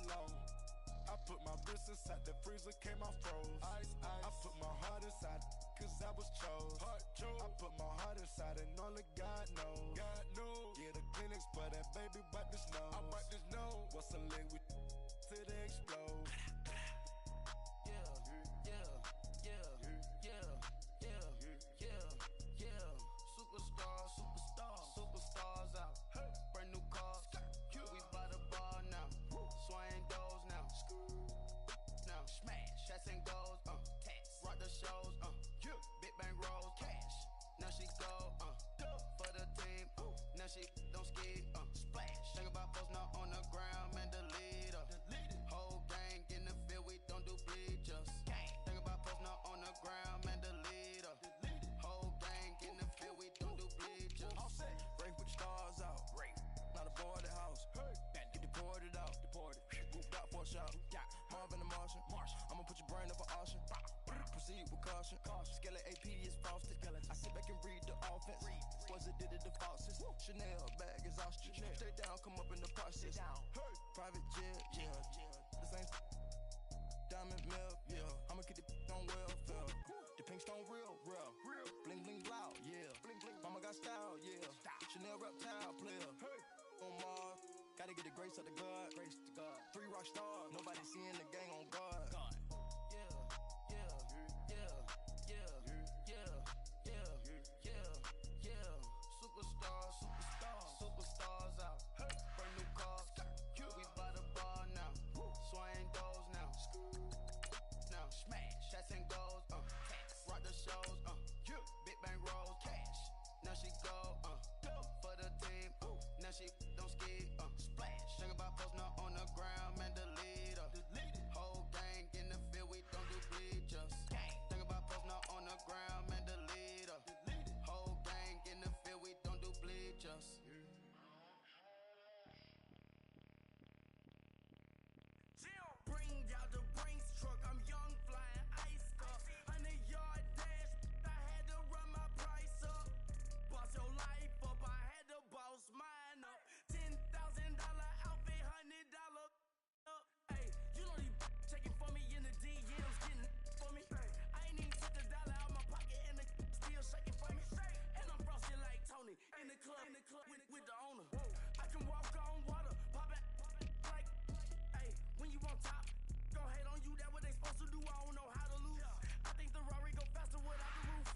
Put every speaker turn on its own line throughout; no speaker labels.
long. I put my wrist inside the freezer, came out froze. Ice, ice. I put my heart inside, cause I was chose. I put my heart inside and only God knows. God knows. Yeah, the clinics, but that baby wipe this nose. I wipe this nose. What's a lick with till they explode? Superstars out. Brand new cars. We by the bar now. Swaying doors now. Now smash. Shots and goals. Tax. Rock the shows. Big bang rolls. Cash. Now she go. For the team. Now she don't ski. Splash. Think about post now on the ground. Man, delete her. Whole gang in the field. We don't do bleachers. Think about post now on the ground. Man, delete her. Whole gang in the field. We don't do bleachers. Break with stars out. Not a boarded house. Get deported out. Moved out for a shot. Marvin the Martian. I'ma put your brain up for auction. Proceed with caution. Skeleton AP is frosted. I sit back and read the offense. Was it did it the faucets? Chanel bag is ostrich. Stay down, come up in the process. Private jet, yeah. The same diamond milk, yeah. I'ma keep the on welfare. The pink stone real. Bling bling loud, yeah. Mama got style, yeah. Chanel reptile player. On Mars, gotta get the grace of the God. 3 rock stars, nobody seeing the gang on guard. Superstars out. Brand new cars. We by the bar now. Swaying doors now. Now smash. Shots and goals. Rock the shows. Big bang rolls. Cash. Now she go. For the team. Now she don't ski. Splash. Think about post now on the ground. Man, delete her. Whole gang in the field. We don't do bleachers. Think about post now on the ground. Man, delete her. Whole gang in the field. We don't do bleachers. Bring out the Brinks truck, I'm young, flying ice up. 100-yard dash, I had to run my price up. Boss your life up, I had to boss mine up. $10,000 outfit, $100 up. Hey, you know these checking for me in the DMs, getting for me. I ain't even took the dollar out my pocket and the still shaking for me. And I'm frosty like Tony in the club with the owner. I can walk on water, pop it like. When you on top, gon' hate on you, that what they supposed to do, I don't know how to lose. I think the Rari go faster without the roof.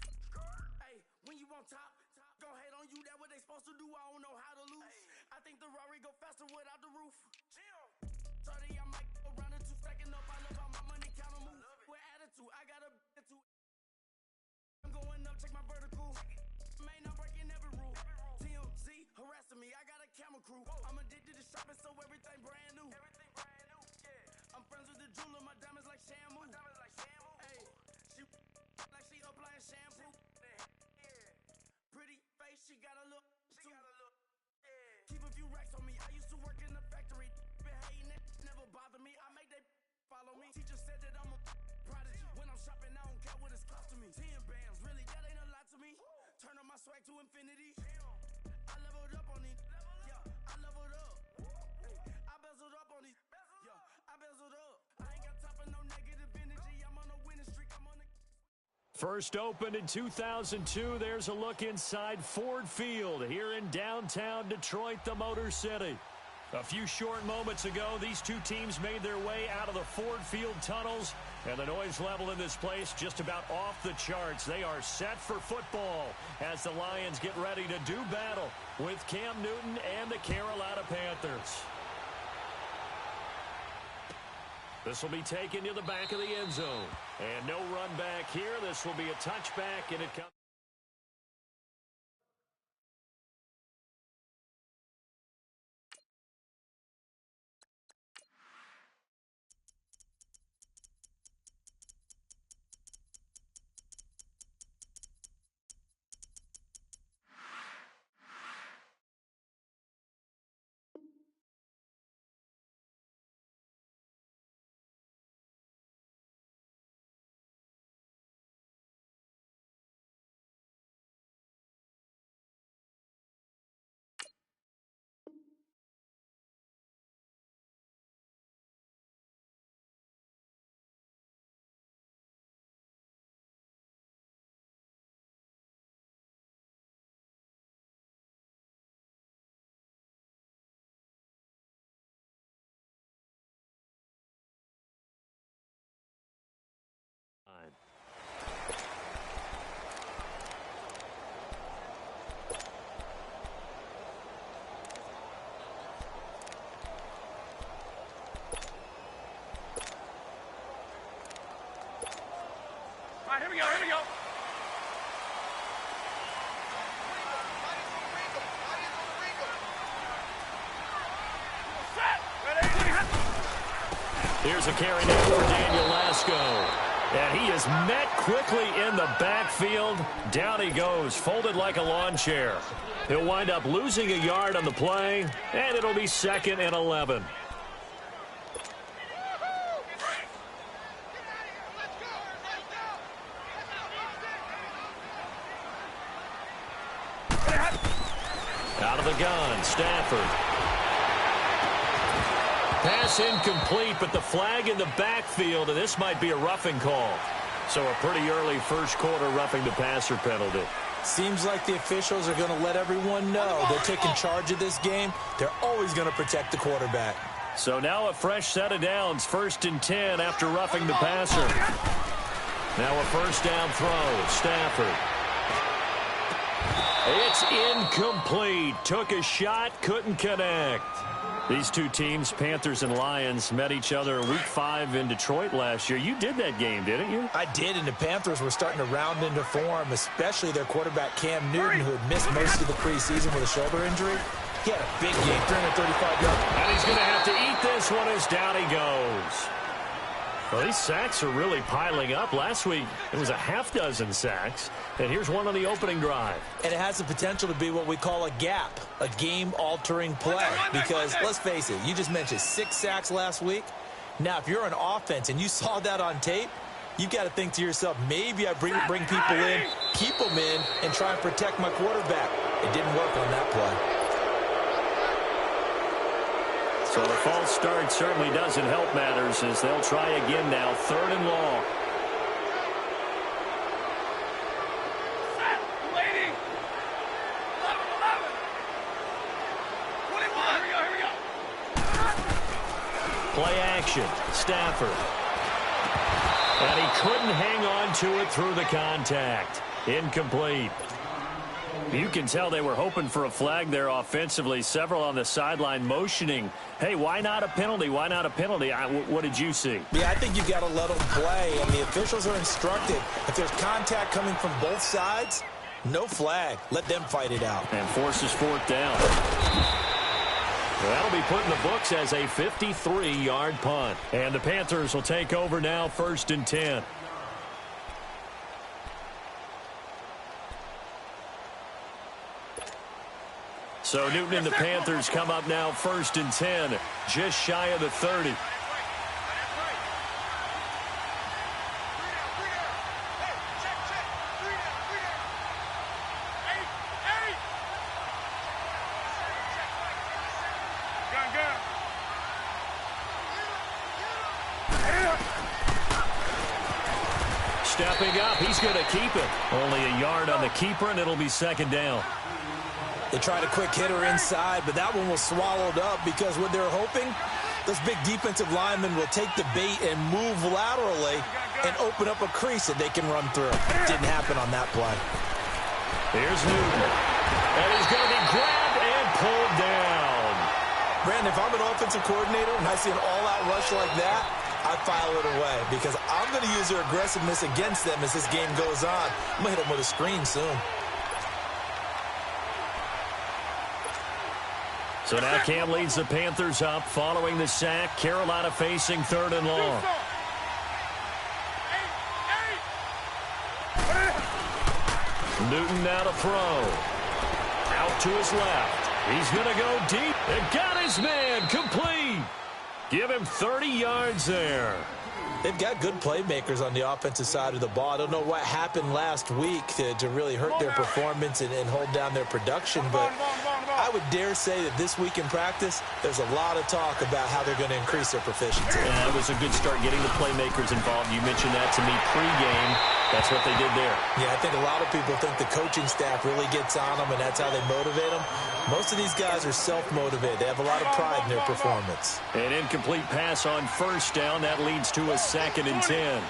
Hey, when you on top, gon' hate on you, that what they supposed to do, I don't know how to lose. I think the Rari go faster without the roof. 30, I might go around the 2 stacking up, I love how my money count on move. With attitude, I got a attitude. I'm going up, check my vertical. Man, I'm breaking every rule. TMZ harassing me, I got a camera crew. I'm addicted to shopping, so everything brand new. I'm friends with the jeweler, my diamonds like shampoo. Hey, she like she applying shampoo. Pretty face, she got a look. Keep a few racks on me. I used to work in the factory. Been hating it, never bother me. I make they follow me. Teacher said that I'm a prodigy. When I'm shopping, I don't care what it's costing me. 10 bands, really, that ain't a lot to me. Turn on my swag to infinity. I leveled up on these. Yeah, I leveled up. I bezeled up on these. I bezeled up. I ain't got time for no negative energy. I'm on a winning streak. I'm on a...
First opened in 2002. There's a look inside Ford Field here in downtown Detroit, the Motor City. A few short moments ago, these two teams made their way out of the Ford Field tunnels, and the noise level in this place just about off the charts. They are set for football as the Lions get ready to do battle with Cam Newton and the Carolina Panthers. This will be taken to the back of the end zone. And no run back here. This will be a touchback, and it comes. Here's a carry now for Daniel Lasco. And he is met quickly in the backfield. Down he goes, folded like a lawn chair. He'll wind up losing a yard on the play, and it'll be 2nd and 11. Out of the gun, Stafford. Pass incomplete, but the flag in the backfield, and this might be a roughing call. So a pretty early first quarter roughing the passer penalty.
Seems like the officials are going to let everyone know they're taking charge of this game. They're always going to protect the quarterback.
So now a fresh set of downs, 1st and 10 after roughing the passer. Now a first down throw, Stafford. It's incomplete. Took a shot, couldn't connect. These two teams, Panthers and Lions, met each other Week 5 in Detroit last year. You did that game, didn't you?
I did, and the Panthers were starting to round into form, especially their quarterback Cam Newton, who had missed most of the preseason with a shoulder injury. He had a big game, 335 yards.
And he's going to have to eat this one as down he goes. Well, these sacks are really piling up. Last week, it was a half-dozen sacks. And here's one on the opening drive.
And it has the potential to be what we call a gap, a game-altering play. Because, let's face it, you just mentioned 6 sacks last week. Now, if you're an offense and you saw that on tape, you've got to think to yourself, maybe I bring people in, keep them in, and try and protect my quarterback. It didn't work on that play.
So the false start certainly doesn't help matters as they'll try again now, 3rd and long. Play action, Stafford. And he couldn't hang on to it through the contact. Incomplete. You can tell they were hoping for a flag there offensively. Several on the sideline motioning. Hey, why not a penalty? Why not a penalty? What did you see?
Yeah, I think you've got to let them play, and the officials are instructed. If there's contact coming from both sides, no flag. Let them fight it out.
And forces 4th down. That'll be put in the books as a 53-yard punt. And the Panthers will take over now, 1st and 10. So Newton and the Panthers come up now 1st and 10, just shy of the 30. Stepping up, he's going to keep it. Only a yard on the keeper, and it'll be 2nd down.
They tried a quick hitter inside, but that one was swallowed up because what they're hoping, those big defensive linemen will take the bait and move laterally and open up a crease that they can run through. Didn't happen on that play.
Here's Newton. And he's going to be grabbed and pulled down.
Brandon, if I'm an offensive coordinator and I see an all-out rush like that, I file it away because I'm going to use their aggressiveness against them as this game goes on. I'm going to hit them with a screen soon.
So now Cam leads the Panthers up following the sack. Carolina facing 3rd and long. Newton now to throw. Out to his left. He's going to go deep. And got his man complete. Give him 30 yards there.
They've got good playmakers on the offensive side of the ball. I don't know what happened last week to really hurt their performance and hold down their production, but I would dare say that this week in practice, there's a lot of talk about how they're going to increase their proficiency.
Yeah, it was a good start getting the playmakers involved. You mentioned that to me pregame. That's what they did there.
Yeah, I think a lot of people think the coaching staff really gets on them, and that's how they motivate them. Most of these guys are self-motivated. They have a lot of pride in their performance.
An incomplete pass on first down. That leads to a 2nd and 10.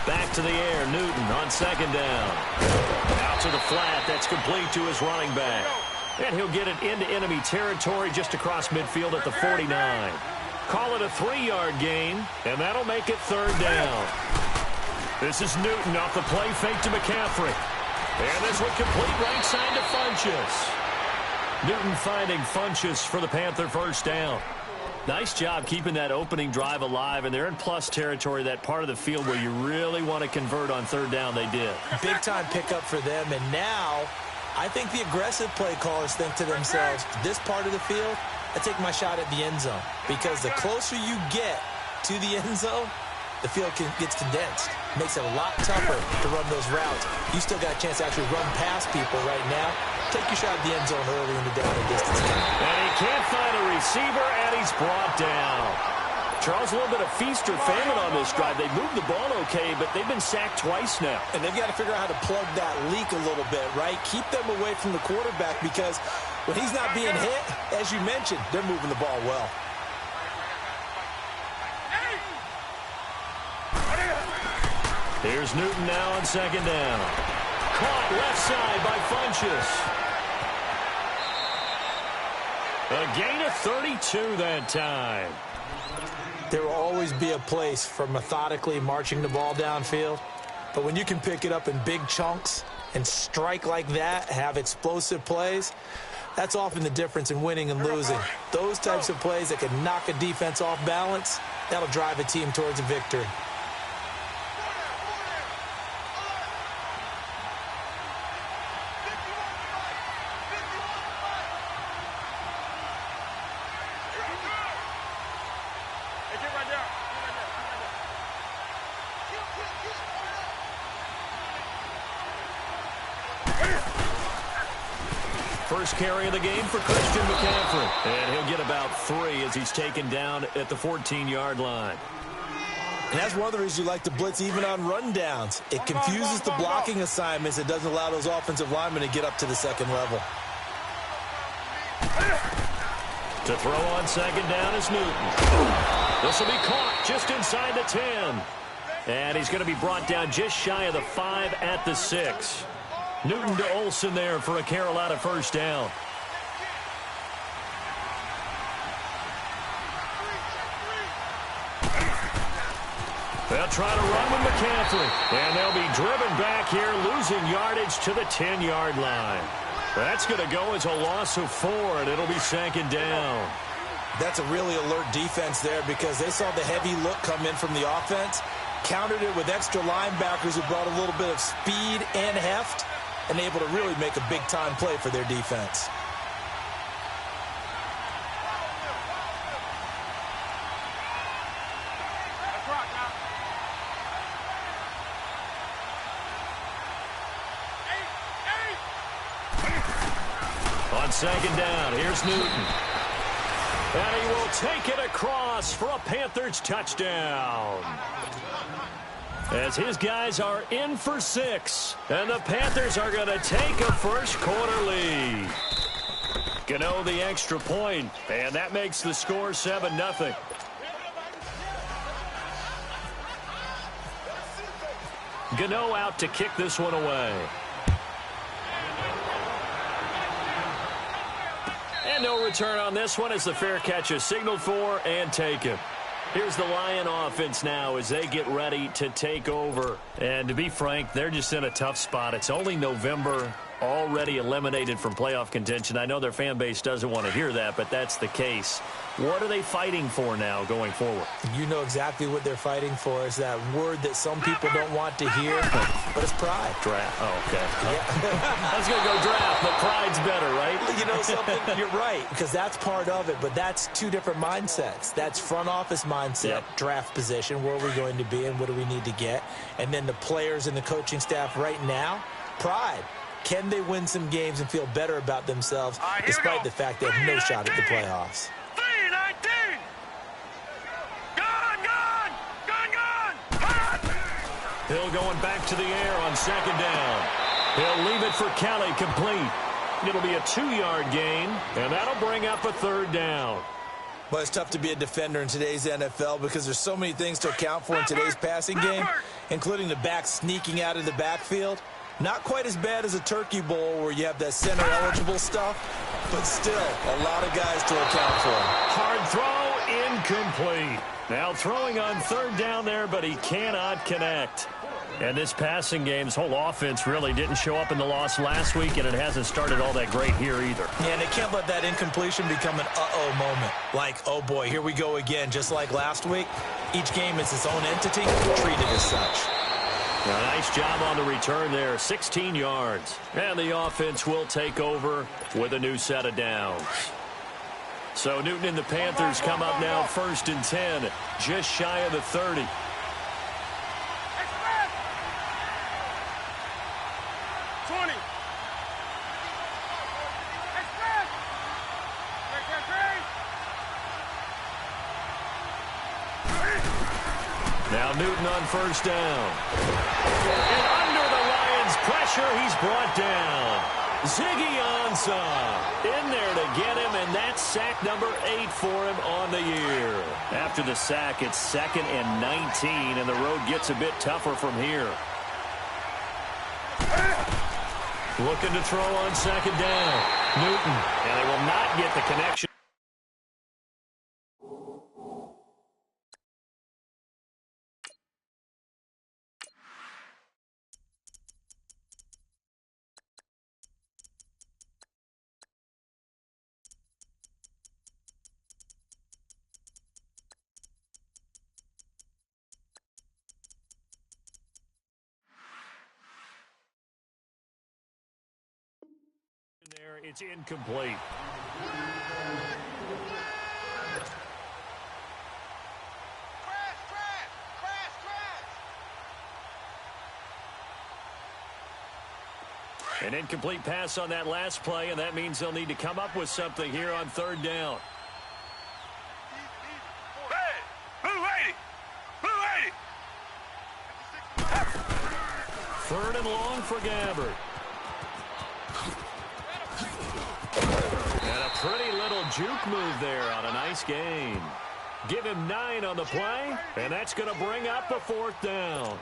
Back to the air. Newton on 2nd down. Out to the flat. That's complete to his running back. And he'll get it into enemy territory just across midfield at the 49. Call it a 3-yard gain, and that'll make it 3rd down. This is Newton off the play fake to McCaffrey. And this one complete right side to Funchess. Newton finding Funchess for the Panther first down. Nice job keeping that opening drive alive, and they're in plus territory, that part of the field where you really want to convert on third down. They did.
Big-time pickup for them, and now I think the aggressive play callers think to themselves, this part of the field, I take my shot at the end zone, because the closer you get to the end zone, the field gets condensed. Makes it a lot tougher to run those routes. You still got a chance to actually run past people right now. Take your shot at the end zone early in the down and distance game.
And he can't find a receiver, and he's brought down. Charles, a little bit of feast or famine on this drive. They moved the ball okay, but they've been sacked twice now.
And they've got to figure out how to plug that leak a little bit, right? Keep them away from the quarterback, because when he's not being hit, as you mentioned, they're moving the ball well.
Here's Newton now on second down. Caught left side by Funchess. A gain of 32 that time.
There will always be a place for methodically marching the ball downfield. But when you can pick it up in big chunks and strike like that, have explosive plays, that's often the difference in winning and losing. Those types of plays that can knock a defense off balance, that'll drive a team towards a victory.
First carry of the game for Christian McCaffrey. And he'll get about 3 as he's taken down at the 14-yard line.
And that's one of the reasons you like to blitz even on rundowns. It confuses the blocking assignments. It doesn't allow those offensive linemen to get up to the second level.
To throw on second down is Newton. This will be caught just inside the 10. And he's going to be brought down just shy of the 5 at the 6. Newton to Olsen there for a Carolina first down. They'll try to run with McCaffrey. And they'll be driven back here, losing yardage to the 10-yard line. That's going to go as a loss of 4, and it'll be second down.
That's a really alert defense there, because they saw the heavy look come in from the offense, countered it with extra linebackers who brought a little bit of speed and heft, and able to really make a big-time play for their defense.
On second down, here's Newton. And he will take it across for a Panthers touchdown. As his guys are in for 6. And the Panthers are going to take a first-quarter lead. Gano the extra point, and that makes the score 7-0. Gano out to kick this one away. And no return on this one as the fair catch is signaled for and taken. Here's the Lion offense now as they get ready to take over. And to be frank, they're just in a tough spot. It's only November, already eliminated from playoff contention. I know their fan base doesn't want to hear that, but that's the case. What are they fighting for now going forward?
You know exactly what they're fighting for. Is that word that some people don't want to hear, but it's pride.
Draft. Oh, okay.
Yeah.
I was going to go draft, but pride's better, right?
You know something? You're right, because that's part of it, but that's two different mindsets. That's front office mindset,
yep.
Draft position, where are we going to be and what do we need to get? And then the players and the coaching staff right now, pride. Can they win some games and feel better about themselves despite the fact they have no shot at the playoffs?
Hill going back to the air on second down. He'll leave it for Kelly complete. It'll be a 2-yard gain, and that'll bring up a third down.
Well, it's tough to be a defender in today's NFL because there's so many things to account for in today's passing game, including the back sneaking out of the backfield. Not quite as bad as a turkey bowl where you have that center-eligible stuff, but still a lot of guys to account for.
Hard throw, incomplete. Now throwing on third down there, but he cannot connect. And this passing game's whole offense really didn't show up in the loss last week, and it hasn't started all that great here either.
Yeah, and they can't let that incompletion become an uh-oh moment. Like, oh boy, here we go again, just like last week. Each game is its own entity, treated as such.
A nice job on the return there, 16 yards. And the offense will take over with a new set of downs. So Newton and the Panthers come up now 1st and 10, just shy of the 30. Now Newton on 1st down. And under the Lions' pressure, he's brought down. Ziggy Ansah in there to get him, and that's sack number 8 for him on the year. After the sack, it's 2nd and 19, and the road gets a bit tougher from here. Looking to throw on 2nd down. Newton, and they will not get the connection. There, it's incomplete. An incomplete pass on that last play, and that means they'll need to come up with something here on 3rd down. Third and long for Gabbert. And a pretty little juke move there on a nice gain. Give him 9 on the play, and that's going to bring up a 4th down.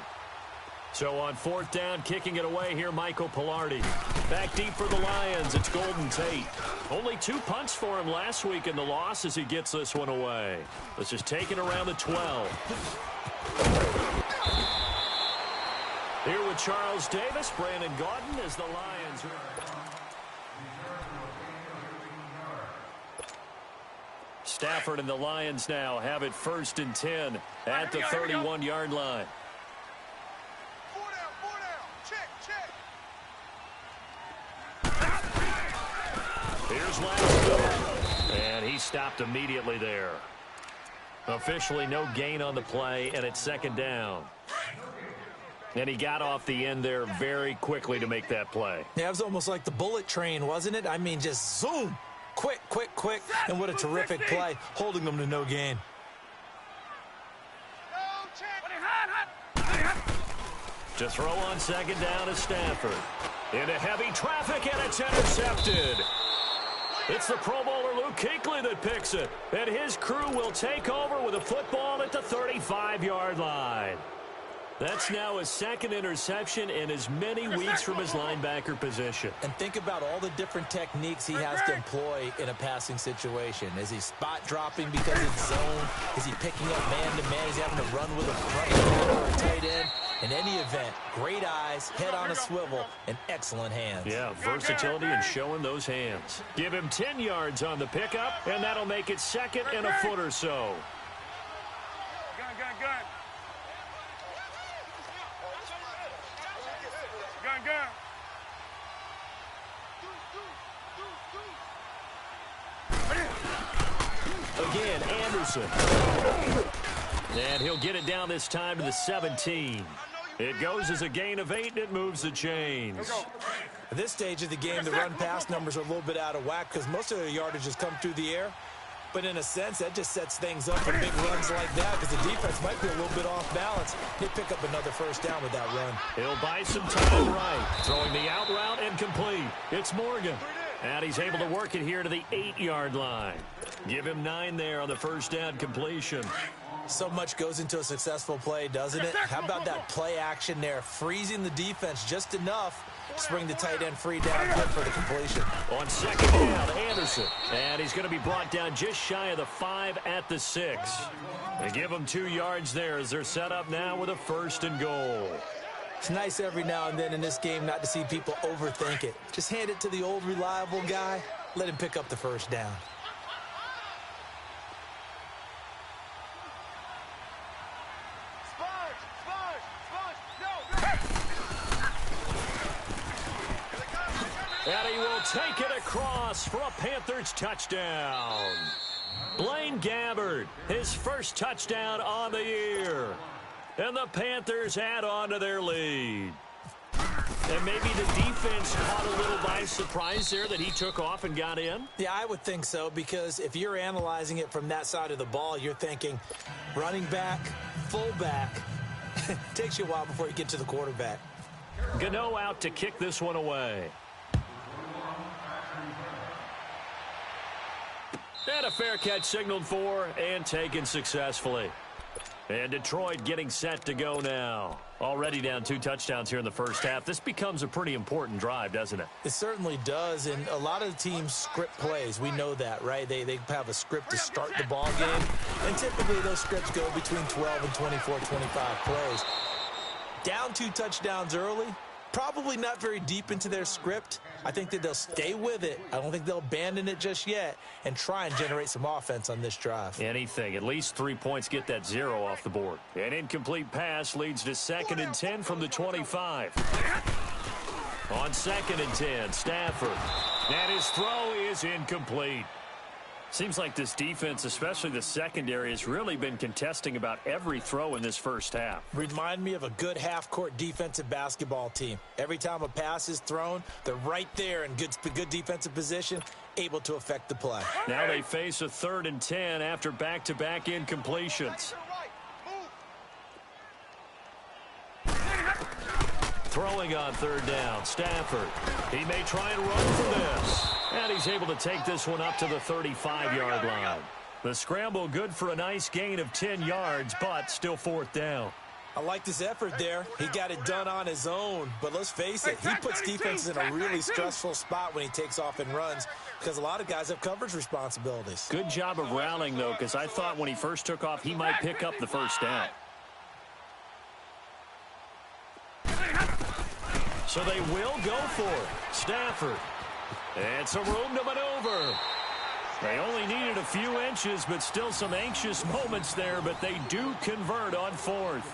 So on 4th down, kicking it away here, Michael Pilardi. Back deep for the Lions, it's Golden Tate. Only 2 punts for him last week in the loss as he gets this one away. This is taken around the 12. Here with Charles Davis, Brandon Gaudin as the Lions. Stafford and the Lions now have it 1st and 10 at the 31-yard line. Here's Lasco, and he stopped immediately there. Officially no gain on the play, and it's 2nd down. And he got off the end there very quickly to make that play.
Yeah, it was almost like the bullet train, wasn't it? I mean, just zoom. Quick, quick, quick. And what a terrific play, holding them to no gain.
To throw on 2nd down is Stafford. Into heavy traffic, and it's intercepted. It's the Pro Bowler Luke Kuechly that picks it. And his crew will take over with a football at the 35-yard line. That's now his 2nd interception in as many weeks from his linebacker position. And think about all the different techniques he has to employ in a passing situation. Is he spot dropping because it's zone? Is he picking up man-to-man? Is he having to run with a front or a tight end? In any event, great eyes, head on a swivel, and excellent hands. Yeah, versatility and showing those hands. Give him 10 yards on the pickup, and that'll make it 2nd and a foot or so. Again, Anderson. And he'll get it down this time to the 17. It goes as a gain of 8, and it moves the chains. At this stage of the game, the run-pass numbers are a little bit out of whack because most of their yardage has come through the air. But in a sense, that just sets things up for big runs like that because the defense might be a little bit off balance. They pick up another 1st down with that run. He'll buy some time right. Throwing the out route and complete. It's Morgan. And he's able to work it here to the 8-yard line. Give him 9 there on the 1st down completion. So much goes into a successful play, doesn't it? How about that play action there? Freezing the defense just enough to bring the tight end free downfield for the completion. On 2nd down, Anderson. And he's going to be brought down just shy of the 5 at the 6. They give him 2 yards there as they're set up now with a 1st and goal.
It's nice every now and then in this game not to see people overthink it. Just hand it to the old reliable guy. Let him pick up the first down.
And he will take it across for a Panthers touchdown. Blaine Gabbert, his first touchdown on the year. And the Panthers add on to their lead. And maybe the defense caught a little by surprise there that he took off and got in?
Yeah, I would think so, because if you're analyzing it from that side of the ball, you're thinking running back, fullback. Takes you a while before you get to the quarterback.
Gano out to kick this one away. And a fair catch signaled for and taken successfully. And Detroit getting set to go now. Already down 2 touchdowns here in the first half. This becomes a pretty important drive, doesn't it?
It certainly does, and a lot of the teams script plays. We know that, right? They have a script to start the ball game, and typically those scripts go between 12 and 24, 25 plays. Down 2 touchdowns early, probably not very deep into their script. I think that they'll stay with it. I don't think they'll abandon it just yet and try and generate some offense on this drive.
Anything. At least 3 points get that 0 off the board. An incomplete pass leads to 2nd and 10 from the 25. On 2nd and 10, Stafford. And his throw is incomplete. Seems like this defense, especially the secondary, has really been contesting about every throw in this first half.
Remind me of a good half-court defensive basketball team. Every time a pass is thrown, they're right there in good defensive position, able to affect the play.
Now they face a 3rd and 10 after back-to-back incompletions. Throwing on 3rd down, Stafford. He may try and run for this. And he's able to take this one up to the 35-yard line. The scramble good for a nice gain of 10 yards, but still 4th down.
I like this effort there. He got it done on his own. But let's face it, he puts defenses in a really stressful spot when he takes off and runs because a lot of guys have coverage responsibilities.
Good job of rallying, though, because I thought when he first took off, he might pick up the first down. So they will go for it. Stafford. And some room to maneuver. They only needed a few inches, but still some anxious moments there, but they do convert on 4th.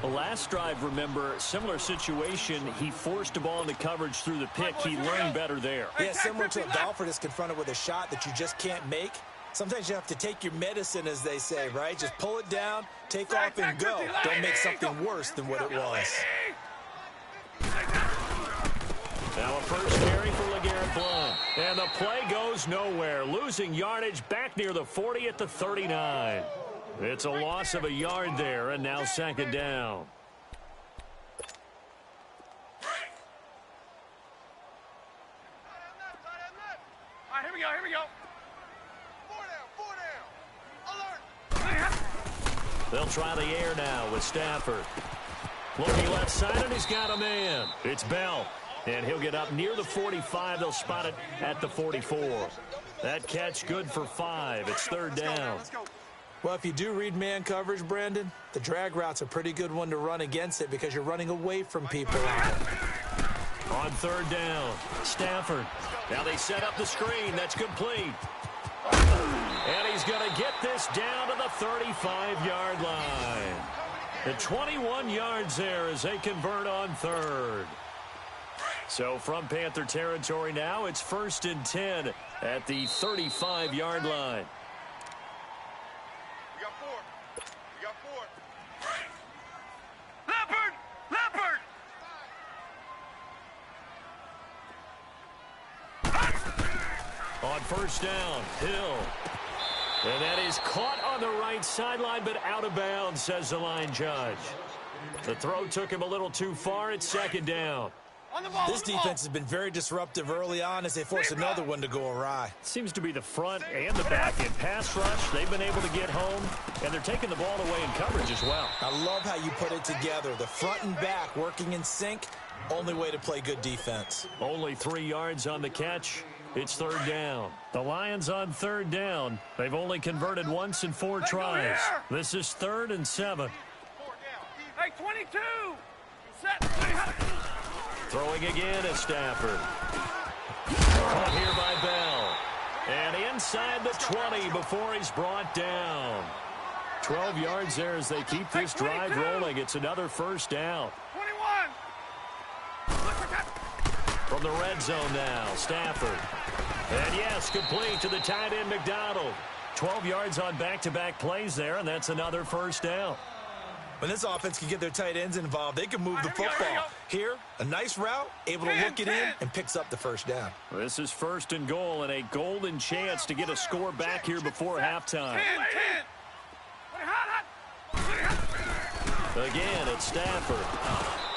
The last drive, remember, similar situation. He forced a ball into coverage through the pick. He learned better there.
Yeah, similar to a golfer that's confronted with a shot that you just can't make. Sometimes you have to take your medicine, as they say, right? Just pull it down, take off, and go. Don't make something worse than what it was.
Now a first carry for LeGarrette Blount. And the play goes nowhere. Losing yardage back near the 40 at the 39. It's a loss of a yard there, and now 2nd down.
All right, here we go. 4 down. Alert.
They'll try the air now with Stafford. Looking left side, and he's got a man. It's Bell. And he'll get up near the 45. They'll spot it at the 44. That catch good for 5. It's 3rd down.
Well, if you do read man coverage, Brandon, the drag route's a pretty good one to run against it because you're running away from people on it.
On 3rd down, Stafford. Now they set up the screen. That's complete. And he's going to get this down to the 35-yard line. The 21 yards there as they convert on 3rd. So from Panther territory now, it's 1st and 10 at the 35-yard line.
We got 4.
On 1st down, Hill. And that is caught on the right sideline, but out of bounds, says the line judge. The throw took him a little too far. It's 2nd down.
This defense has been very disruptive early on as they force another one to go awry.
Seems to be the front and the back end. Pass rush, they've been able to get home, and they're taking the ball away in coverage as well.
I love how you put it together. The front and back working in sync, only way to play good defense.
Only 3 yards on the catch. It's 3rd down. The Lions on 3rd down. They've only converted once in 4 tries. This is 3rd and 7.
Hey, 22.
Throwing again is Stafford. Caught here by Bell. And inside the 20 before he's brought down. 12 yards there as they keep this drive rolling. It's another first down.
21.
From the red zone now, Stafford. And yes, complete to the tight end McDonald. 12 yards on back-to-back plays there, and that's another first down.
When this offense can get their tight ends involved, they can move the football. Here, a nice route, able to look it in, and picks up the first down.
This is first and goal, and a golden chance to get a score back here before halftime. Again, it's Stafford.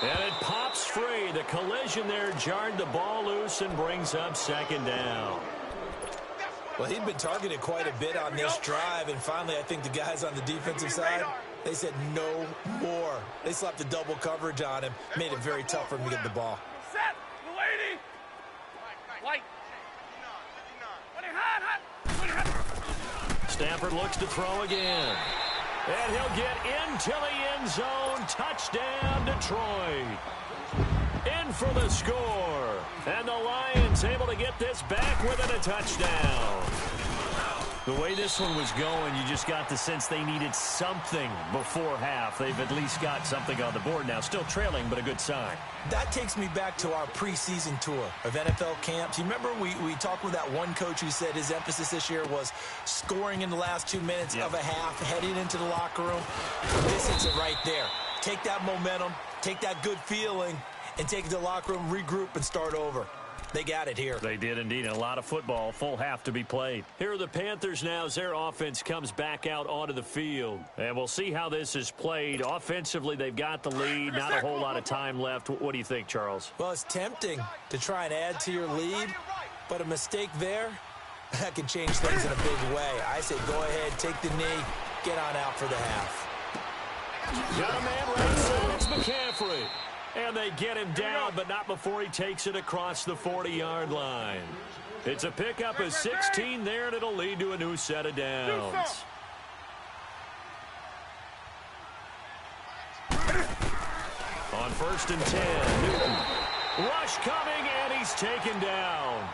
And it pops free. The collision there jarred the ball loose and brings up second down.
Well, he'd been targeted quite a bit on this drive, and finally I think the guys on the defensive side, they said no more. They slapped the double coverage on him, made it very tough for him to get the ball.
Set, lady. White.
Stafford looks to throw again. And he'll get into the end zone. Touchdown, Detroit. In for the score. And the Lions able to get this back within a touchdown. The way this one was going, you just got the sense they needed something before half. They've at least got something on the board now. Still trailing, but a good sign.
That takes me back to our preseason tour of NFL camps. You remember we talked with that one coach who said his emphasis this year was scoring in the last 2 minutes of a half, heading into the locker room. This hits it right there. Take that momentum, take that good feeling, and take it to the locker room, regroup, and start over. They got it here.
They did indeed. A lot of football, full half to be played. Here are the Panthers now as their offense comes back out onto the field. And we'll see how this is played. Offensively, they've got the lead. Not a whole lot of time left. What do you think, Charles?
Well, it's tempting to try and add to your lead, but a mistake there, that can change things in a big way. I say go ahead, take the knee, get on out for the half.
Got a man right side. It's McCaffrey. And they get him down, but not before he takes it across the 40-yard line. It's a pickup of 16 there, and it'll lead to a new set of downs. On 1st and 10, Newton. Rush coming, and he's taken down.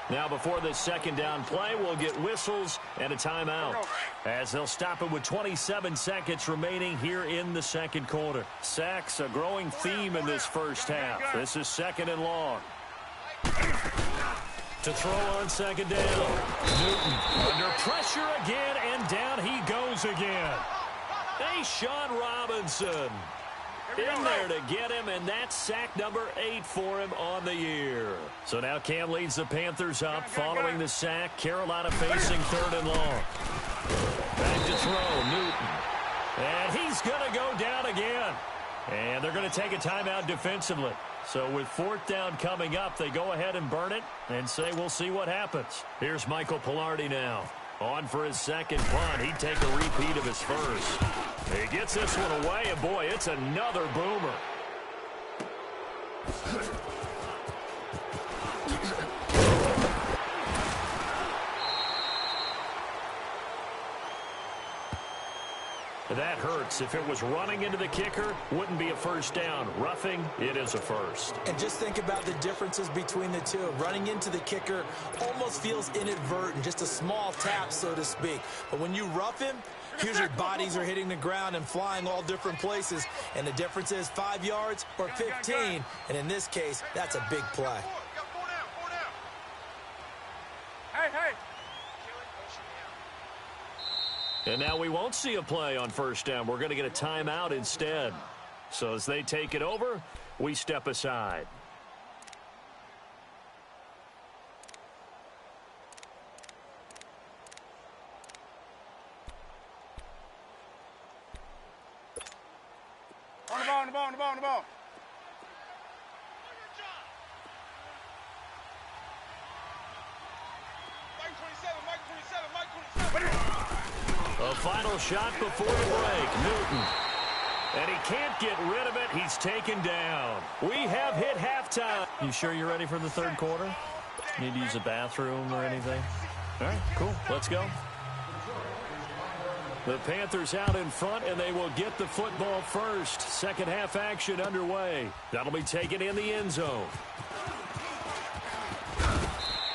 Now before this second down play, we'll get whistles and a timeout, as they'll stop it with 27 seconds remaining here in the second quarter. Sacks, a growing theme in this first half. This is second and long. To throw on second down. Newton under pressure again, and down he goes again. Sean Robinson in there to get him, and that's sack number 8 for him on the year. So now Cam leads the Panthers up following the sack. Carolina facing 3rd and long. Back to throw, Newton. And he's going to go down again. And they're going to take a timeout defensively. So with 4th down coming up, they go ahead and burn it and say we'll see what happens. Here's Michael Pilardi now. On for his second punt. He'd take a repeat of his first. He gets this one away, and boy, it's another boomer. That hurts. If it was running into the kicker, wouldn't be a first down. Roughing, it is a first.
And just think about the differences between the two. Running into the kicker almost feels inadvertent, just a small tap, so to speak. But when you rough him, usually bodies are hitting the ground and flying all different places. And the difference is 5 yards or 15. And in this case, that's a big play.
Hey.
And now we won't see a play on first down. We're going to get a timeout instead. So as they take it over, we step aside.
On the ball.
A final shot before the break. Newton. And he can't get rid of it. He's taken down. We have hit halftime. You sure you're ready for the third quarter? Need to use a bathroom or anything? All right, cool. Let's go. The Panthers out in front, and they will get the football first. Second half action underway. That'll be taken in the end zone.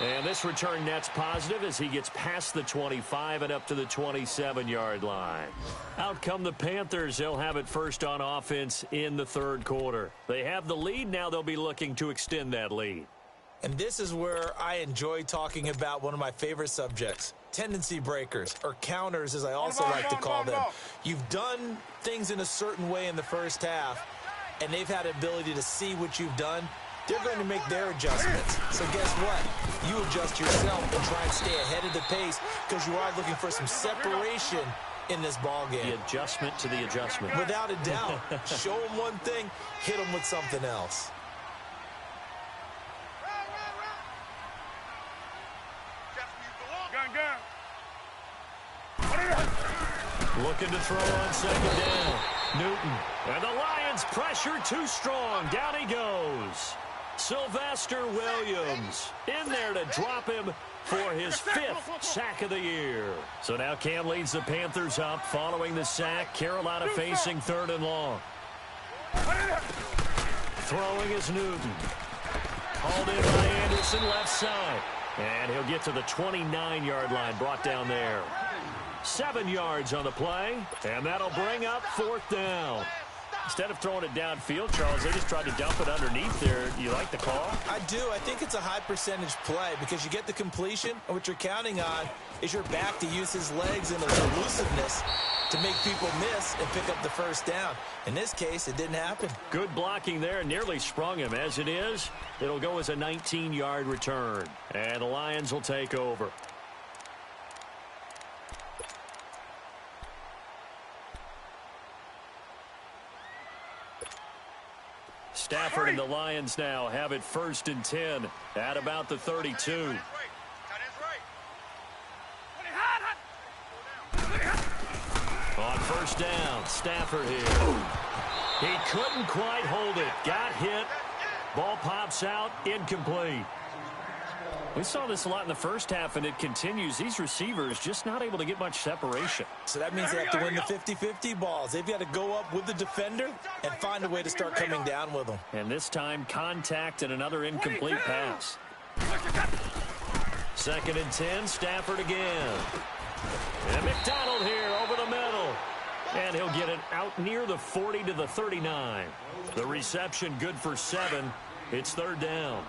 And this return net's positive as he gets past the 25 and up to the 27-yard line. Out come the Panthers. They'll have it first on offense in the third quarter. They have the lead. Now they'll be looking to extend that lead.
And this is where I enjoy talking about one of my favorite subjects, tendency breakers, or counters as I also like to call them. You've done things in a certain way in the first half, and they've had the ability to see what you've done. They're going to make their adjustments. So guess what? You adjust yourself and try and stay ahead of the pace because you are looking for some separation in this ball game.
The adjustment to the adjustment.
Without a doubt. Show them one thing, hit them with something else.
Looking to throw on second down. Newton. And the Lions pressure too strong. Down he goes. Sylvester Williams in there to drop him for his 5th sack of the year. So now Cam leads the Panthers up following the sack. Carolina facing 3rd and long. Throwing is Newton. Hauled in by Anderson, left side. And he'll get to the 29-yard line, brought down there. 7 yards on the play, and that'll bring up 4th down. Instead of throwing it downfield, Charles, they just tried to dump it underneath there. You like the call?
I do. I think it's a high percentage play because you get the completion, and what you're counting on is your back to use his legs and his elusiveness to make people miss and pick up the first down. In this case, it didn't happen.
Good blocking there. Nearly sprung him. As it is, it'll go as a 19-yard return. And the Lions will take over. Stafford and the Lions now have it 1st and 10 at about the 32. On 1st down, Stafford here. He couldn't quite hold it. Got hit. Ball pops out. Incomplete. We saw this a lot in the first half, and it continues. These receivers just not able to get much separation.
So that means they have to win the 50-50 balls. They've got to go up with the defender and find a way to start coming down with them.
And this time, contact and another incomplete pass. 2nd and 10, Stafford again. And McDonald here over the middle. And he'll get it out near the 40 to the 39. The reception good for 7. It's 3rd down.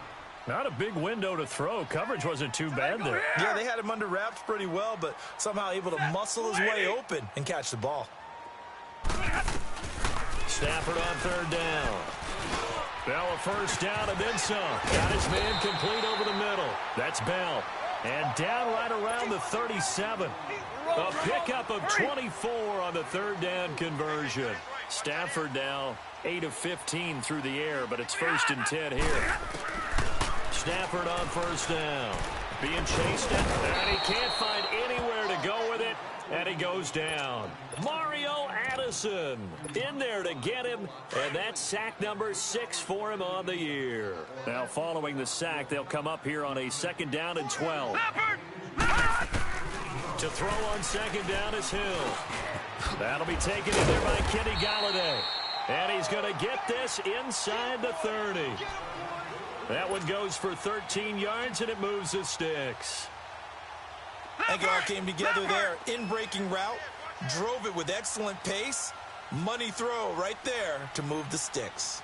Not a big window to throw. Coverage wasn't too bad there.
Yeah, they had him under wraps pretty well, but somehow able to muscle his way open and catch the ball.
Stafford on 3rd down. Bell a 1st down and then some. Got his man complete over the middle. That's Bell. And down right around the 37. A pickup of 24 on the 3rd down conversion. Stafford now 8 of 15 through the air, but it's 1st and 10 here. Stafford on 1st down. Being chased and he can't find anywhere to go with it, and he goes down. Mario Addison in there to get him, and that's sack number 6 for him on the year. Now following the sack, they'll come up here on a 2nd down and 12. To throw on 2nd down is Hill. That'll be taken in there by Kenny Galladay. And he's going to get this inside the 30. That one goes for 13 yards, and it moves the sticks.
I think it all came together there. In-breaking route, drove it with excellent pace. Money throw right there to move the sticks.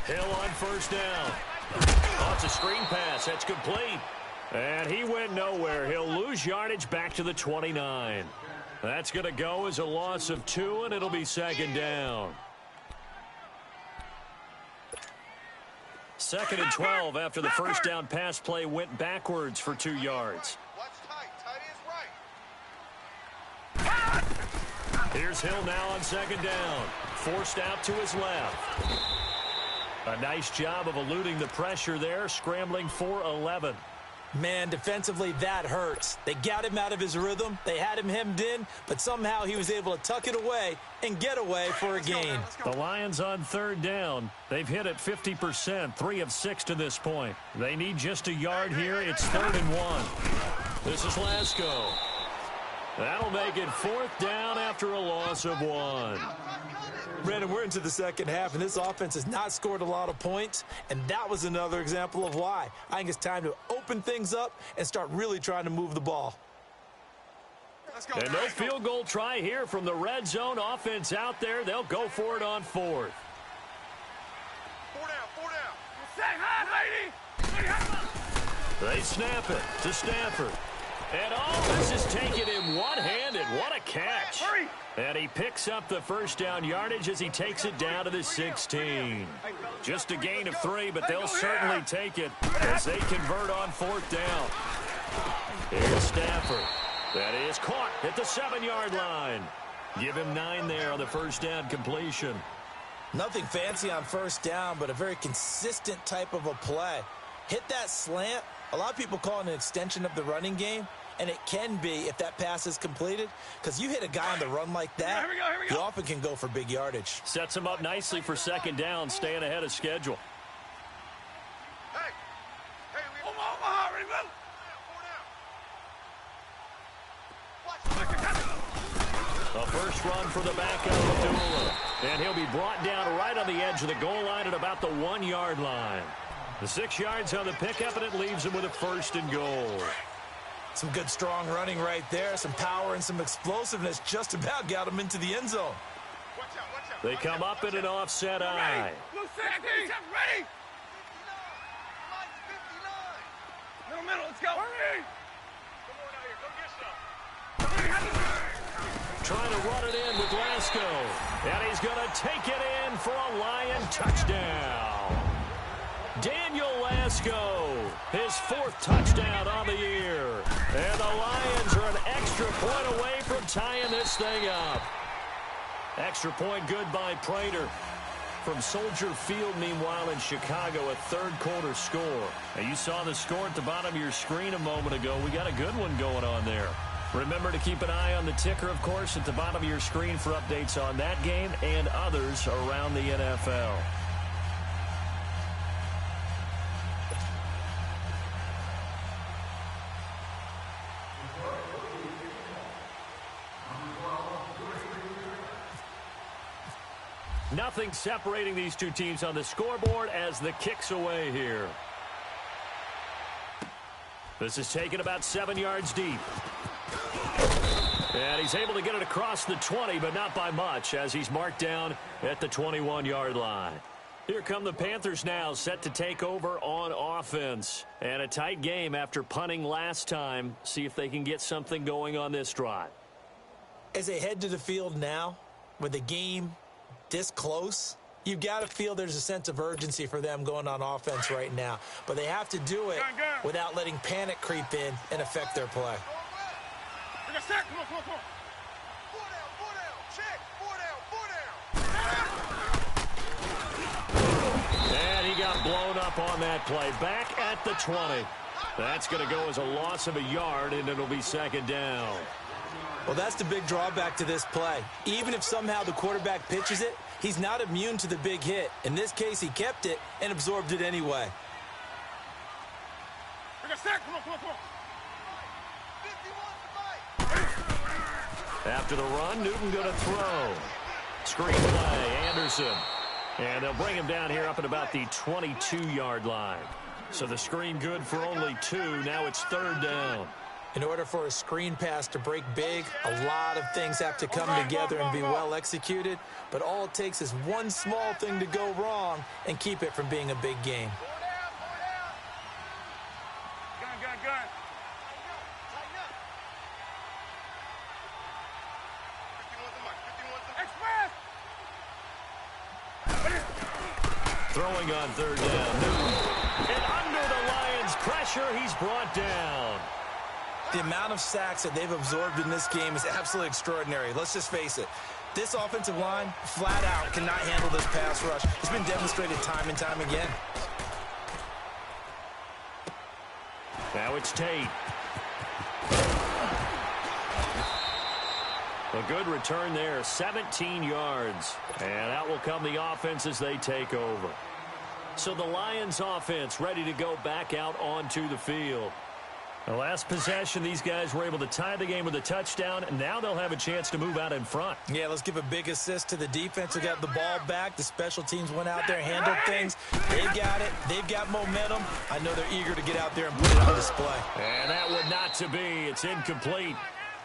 Hill on 1st down. Oh, it's a screen pass. That's complete. And he went nowhere. He'll lose yardage back to the 29. That's going to go as a loss of 2, and it'll be 2nd down. 2nd and 12 after the 1st down pass play went backwards for 2 yards. Here's Hill now on 2nd down. Forced out to his left. A nice job of eluding the pressure there, scrambling for 11.
Man, defensively, that hurts. They got him out of his rhythm. They had him hemmed in, but somehow he was able to tuck it away and get away for a gain.
The Lions on 3rd down. They've hit it 50%, 3 of 6 to this point. They need just a yard here. It's 3rd and 1. This is Lasco. That'll make it 4th down after a loss of 1.
Brandon, we're into the second half, and this offense has not scored a lot of points, and that was another example of why. I think it's time to open things up and start really trying to move the ball.
And no field goal try here from the red zone. Offense out there. They'll go for it on 4th.
4 down. Say hi, lady.
They snap it to Stafford. And this is taken in one-handed. What a catch. And he picks up the first down yardage as he takes it down to the 16. Just a gain of 3, but they'll certainly take it as they convert on 4th down. Here's Stafford. That is caught at the 7-yard line. Give him 9 there on the first down completion.
Nothing fancy on first down, but a very consistent type of a play. Hit that slant. A lot of people call it an extension of the running game, and it can be if that pass is completed, because you hit a guy on the run like that,
Here we go.
you often can go for big yardage.
Sets him up nicely for second down, staying ahead of schedule.
Hey, Omaha, ready, move.
A first run for the backup, Abdullah. And he'll be brought down right on the edge of the goal line at about the 1-yard line. The 6 yards on the pickup, and it leaves him with a 1st and goal.
Some good, strong running right there. Some power and some explosiveness just about got him into the end zone.
Watch out.
They come up in an offset eye.
Blue 60. Ready. Middle, let's go. Hurry. Come on out here. Go get some.
Trying to run it in with Glasgow. And he's going to take it in for a Lion touchdown. Daniel Lasco, his 4th touchdown on the year. And the Lions are an extra point away from tying this thing up. Extra point good by Prater. From Soldier Field, meanwhile, in Chicago, a 3rd quarter score. Now, you saw the score at the bottom of your screen a moment ago. We got a good one going on there. Remember to keep an eye on the ticker, of course, at the bottom of your screen for updates on that game and others around the NFL. Nothing separating these two teams on the scoreboard as the kick's away here. This is taken about 7 yards deep. And he's able to get it across the 20, but not by much, as he's marked down at the 21-yard line. Here come the Panthers now, set to take over on offense. And a tight game after punting last time. See if they can get something going on this drive.
As they head to the field now, with the game this close, you've got to feel there's a sense of urgency for them going on offense right now. But they have to do it without letting panic creep in and affect their play.
Come on. 4 down. Check. 4 down.
And he got blown up on that play. Back at the 20. That's going to go as a loss of a yard, and it'll be second down.
Well, that's the big drawback to this play. Even if somehow the quarterback pitches it, he's not immune to the big hit. In this case, he kept it and absorbed it anyway.
Come on.
After the run, Newton going to throw. Screen play, Anderson. And they'll bring him down here up at about the 22-yard line. So the screen good for only 2. Now it's 3rd down.
In order for a screen pass to break big, a lot of things have to come together and be well executed. But all it takes is one small thing to go wrong and keep it from being a big game.
Gun. Express.
Throwing on 3rd down. Newton. And under the Lions' pressure, he's brought down.
The amount of sacks that they've absorbed in this game is absolutely extraordinary. Let's just face it. This offensive line, flat out, cannot handle this pass rush. It's been demonstrated time and time again.
Now it's Tate. A good return there, 17 yards. And out will come the offense as they take over. So the Lions offense ready to go back out onto the field. The last possession, these guys were able to tie the game with a touchdown, and now they'll have a chance to move out in front.
Yeah, let's give a big assist to the defense who got the ball back. The special teams went out there, handled things. They've got it. They've got momentum. I know they're eager to get out there and put it on display.
And that would not to be. It's incomplete.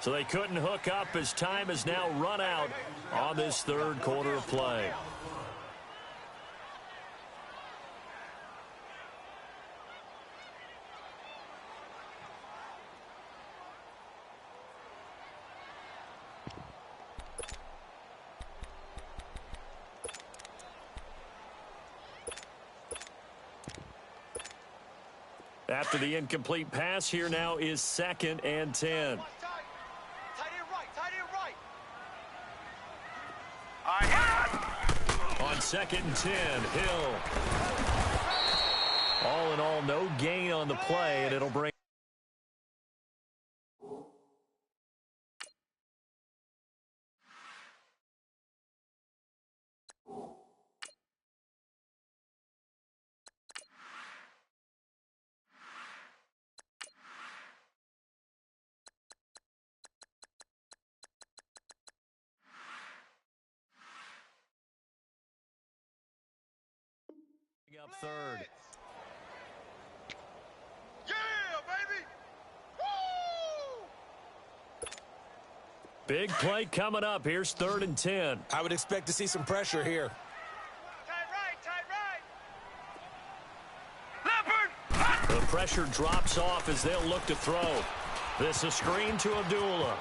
So they couldn't hook up as time has now run out on this third quarter of play. After the incomplete pass, here now is 2nd and 10.
Tight end right.
On 2nd and 10, Hill. All in all, no gain on the play, and it'll bring. Up third.
Yeah, baby! Woo!
Big play coming up. Here's 3rd and 10.
I would expect to see some pressure here.
Tight right. Leopard!
The pressure drops off as they'll look to throw. This a screen to Abdullah.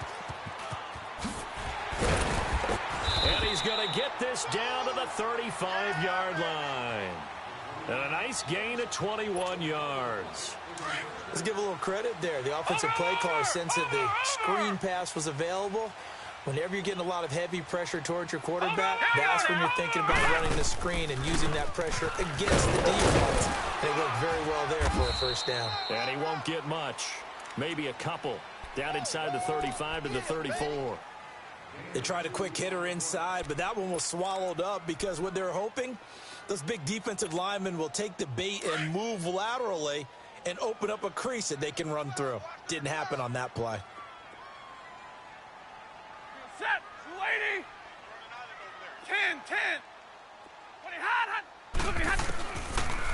And he's going to get this down to the 35-yard line. And a nice gain of 21 yards.
Let's give a little credit there. The offensive play caller sensed that the screen pass was available. Whenever you're getting a lot of heavy pressure towards your quarterback, that's when you're thinking about running the screen and using that pressure against the defense. And it worked very well there for a first down.
And he won't get much. Maybe a couple. Down inside the 35 to the 34.
They tried a quick hitter inside, but that one was swallowed up because what they're hoping, those big defensive linemen will take the bait and move laterally and open up a crease that they can run through. Didn't happen on that play.
Set, 280. 10.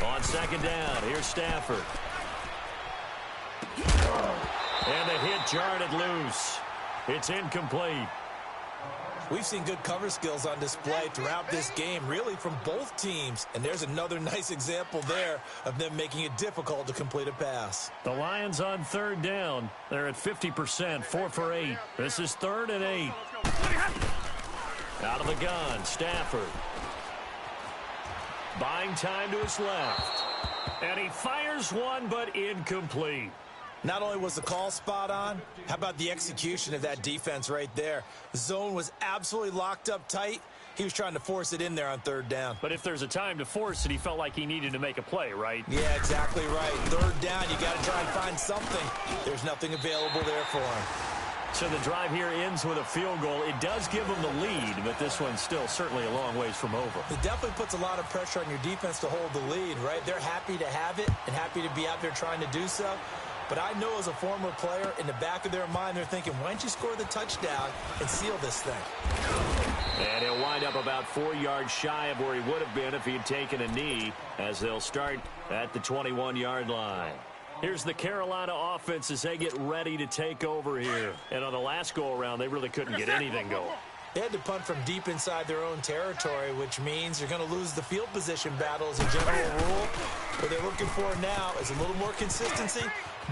On 2nd down, here's Stafford. And the hit jarred it loose. It's incomplete.
We've seen good cover skills on display throughout this game, really from both teams. And there's another nice example there of them making it difficult to complete a pass.
The Lions on 3rd down. They're at 50%, 4 for 8. This is 3rd and 8. Out of the gun, Stafford. Buying time to his left. And he fires one, but incomplete.
Not only was the call spot on, how about the execution of that defense right there? The zone was absolutely locked up tight. He was trying to force it in there on 3rd down.
But if there's a time to force it, he felt like he needed to make a play, right?
Yeah, exactly right. 3rd down, you got to try and find something. There's nothing available there for him.
So the drive here ends with a field goal. It does give him the lead, but this one's still certainly a long ways from over.
It definitely puts a lot of pressure on your defense to hold the lead, right? They're happy to have it and happy to be out there trying to do so. But I know as a former player, in the back of their mind, they're thinking, why don't you score the touchdown and seal this thing?
And he'll wind up about 4 yards shy of where he would have been if he had taken a knee, as they'll start at the 21-yard line. Here's the Carolina offense as they get ready to take over here. And on the last go-around, they really couldn't get anything going.
They had to punt from deep inside their own territory, which means you're going to lose the field position battle as a general rule. What they're looking for now is a little more consistency,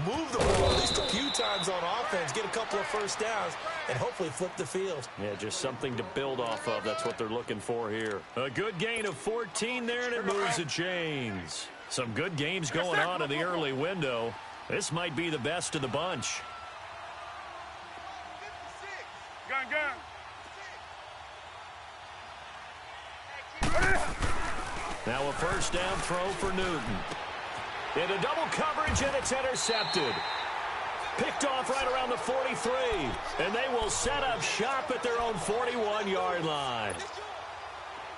move the ball at least a few times on offense, get a couple of first downs, and hopefully flip the field.
Yeah, just something to build off of. That's what they're looking for here. A good gain of 14 there, and it moves the chains. Some good games going on in the early window. This might be the best of the bunch.
Gun.
Now a first down throw for Newton. Into double coverage, and it's intercepted. Picked off right around the 43. And they will set up shop at their own 41-yard line.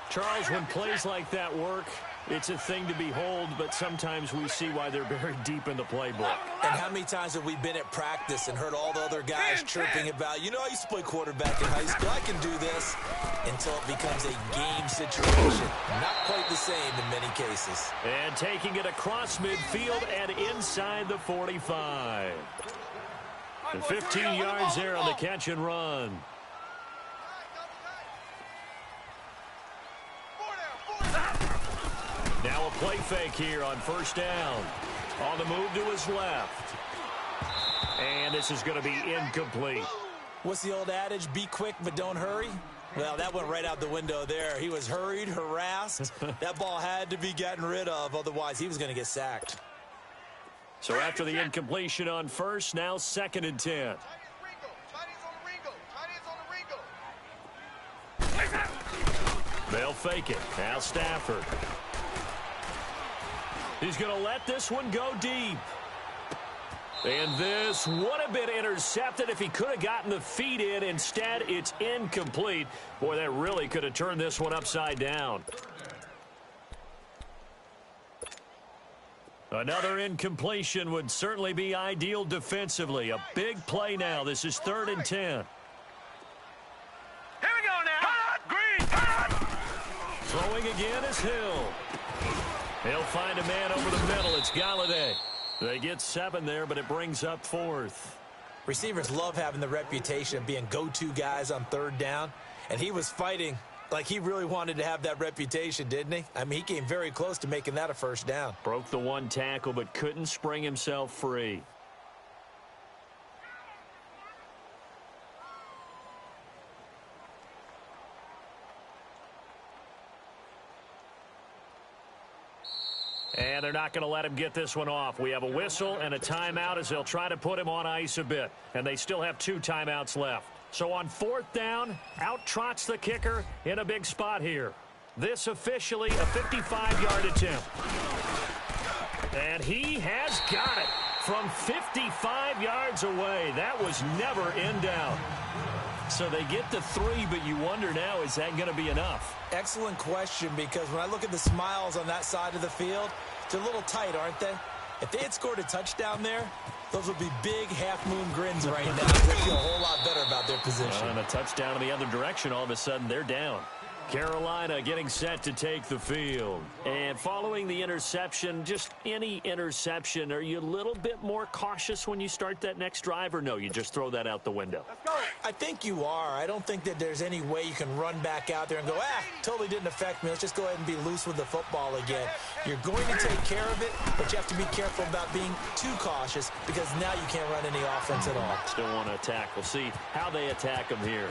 Charles, when plays like that work, It's a thing to behold, but sometimes we see why they're buried deep in the playbook.
And how many times have we been at practice and heard all the other guys chirping about, you know, I used to play quarterback in high school. I can do this, until it becomes a game situation. Not quite the same in many cases.
And taking it across midfield and inside the 45. And 15 yards there on the catch and run. Now a play fake here on first down. On the move to his left. And this is going to be incomplete.
What's the old adage? Be quick, but don't hurry. Well, that went right out the window there. He was hurried, harassed. That ball had to be gotten rid of. Otherwise, he was going to get sacked.
So after the incompletion on first, now 2nd and 10. They'll fake it. Now Stafford. He's going to let this one go deep. And this would have been intercepted if he could have gotten the feet in. Instead, it's incomplete. Boy, that really could have turned this one upside down. Another incompletion would certainly be ideal defensively. A big play now. This is 3rd and 10.
Here we go now. Green.
Throwing again is Hill. He'll find a man over the middle. It's Galladay. They get 7 there, but it brings up 4th.
Receivers love having the reputation of being go-to guys on 3rd down, and he was fighting like he really wanted to have that reputation, didn't he? I mean, he came very close to making that a first down.
Broke the one tackle, but couldn't spring himself free. And they're not going to let him get this one off. We have a whistle and a timeout as they'll try to put him on ice a bit. And they still have 2 timeouts left. So on 4th down, out trots the kicker in a big spot here. This officially a 55-yard attempt. And he has got it from 55 yards away. That was never in doubt. So they get to 3, but you wonder now, is that going to be enough?
Excellent question, because when I look at the smiles on that side of the field, they're a little tight, aren't they? If they had scored a touchdown there, those would be big half-moon grins right now. They feel a whole lot better about their position.
And a touchdown in the other direction, all of a sudden they're down. Carolina getting set to take the field. And following the interception, just any interception, are you a little bit more cautious when you start that next drive, or no, you just throw that out the window?
I think you are. I don't think that there's any way you can run back out there and go, totally didn't affect me. Let's just go ahead and be loose with the football again. You're going to take care of it, but you have to be careful about being too cautious, because now you can't run any offense at all.
Still want to attack. We'll see how they attack them here.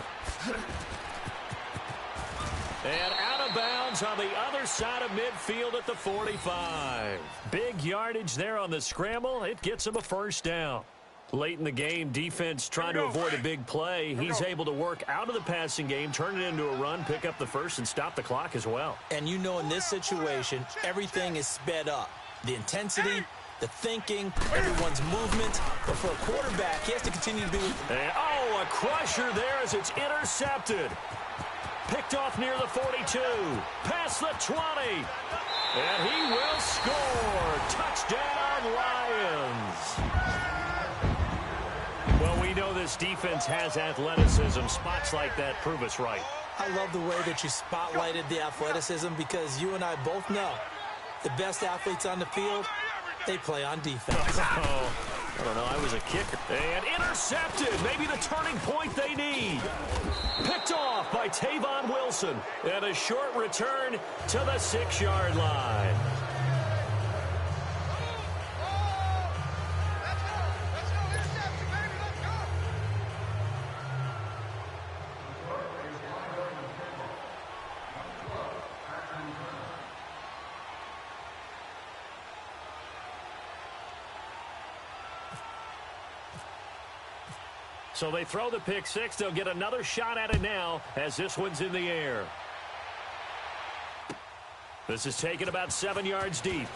And out of bounds on the other side of midfield at the 45. Big yardage there on the scramble. It gets him a first down. Late in the game, defense trying to avoid a big play. He's able to work out of the passing game, turn it into a run, pick up the first, and stop the clock as well.
And you know, in this situation, everything is sped up. The intensity, the thinking, everyone's movement. But for a quarterback, he has to continue to be...
And, a crusher there as it's intercepted. Picked off near the 42. Past the 20. And he will score. Touchdown, Lions. Well, we know this defense has athleticism. Spots like that prove us right.
I love the way that you spotlighted the athleticism, because you and I both know the best athletes on the field, they play on defense.
I don't know. I was a kicker. And intercepted. Maybe the turning point they need. Picked off by Tavon Wilson. And a short return to the 6-yard line. So they throw the pick six. They'll get another shot at it now as this one's in the air. This is taken about 7 yards deep.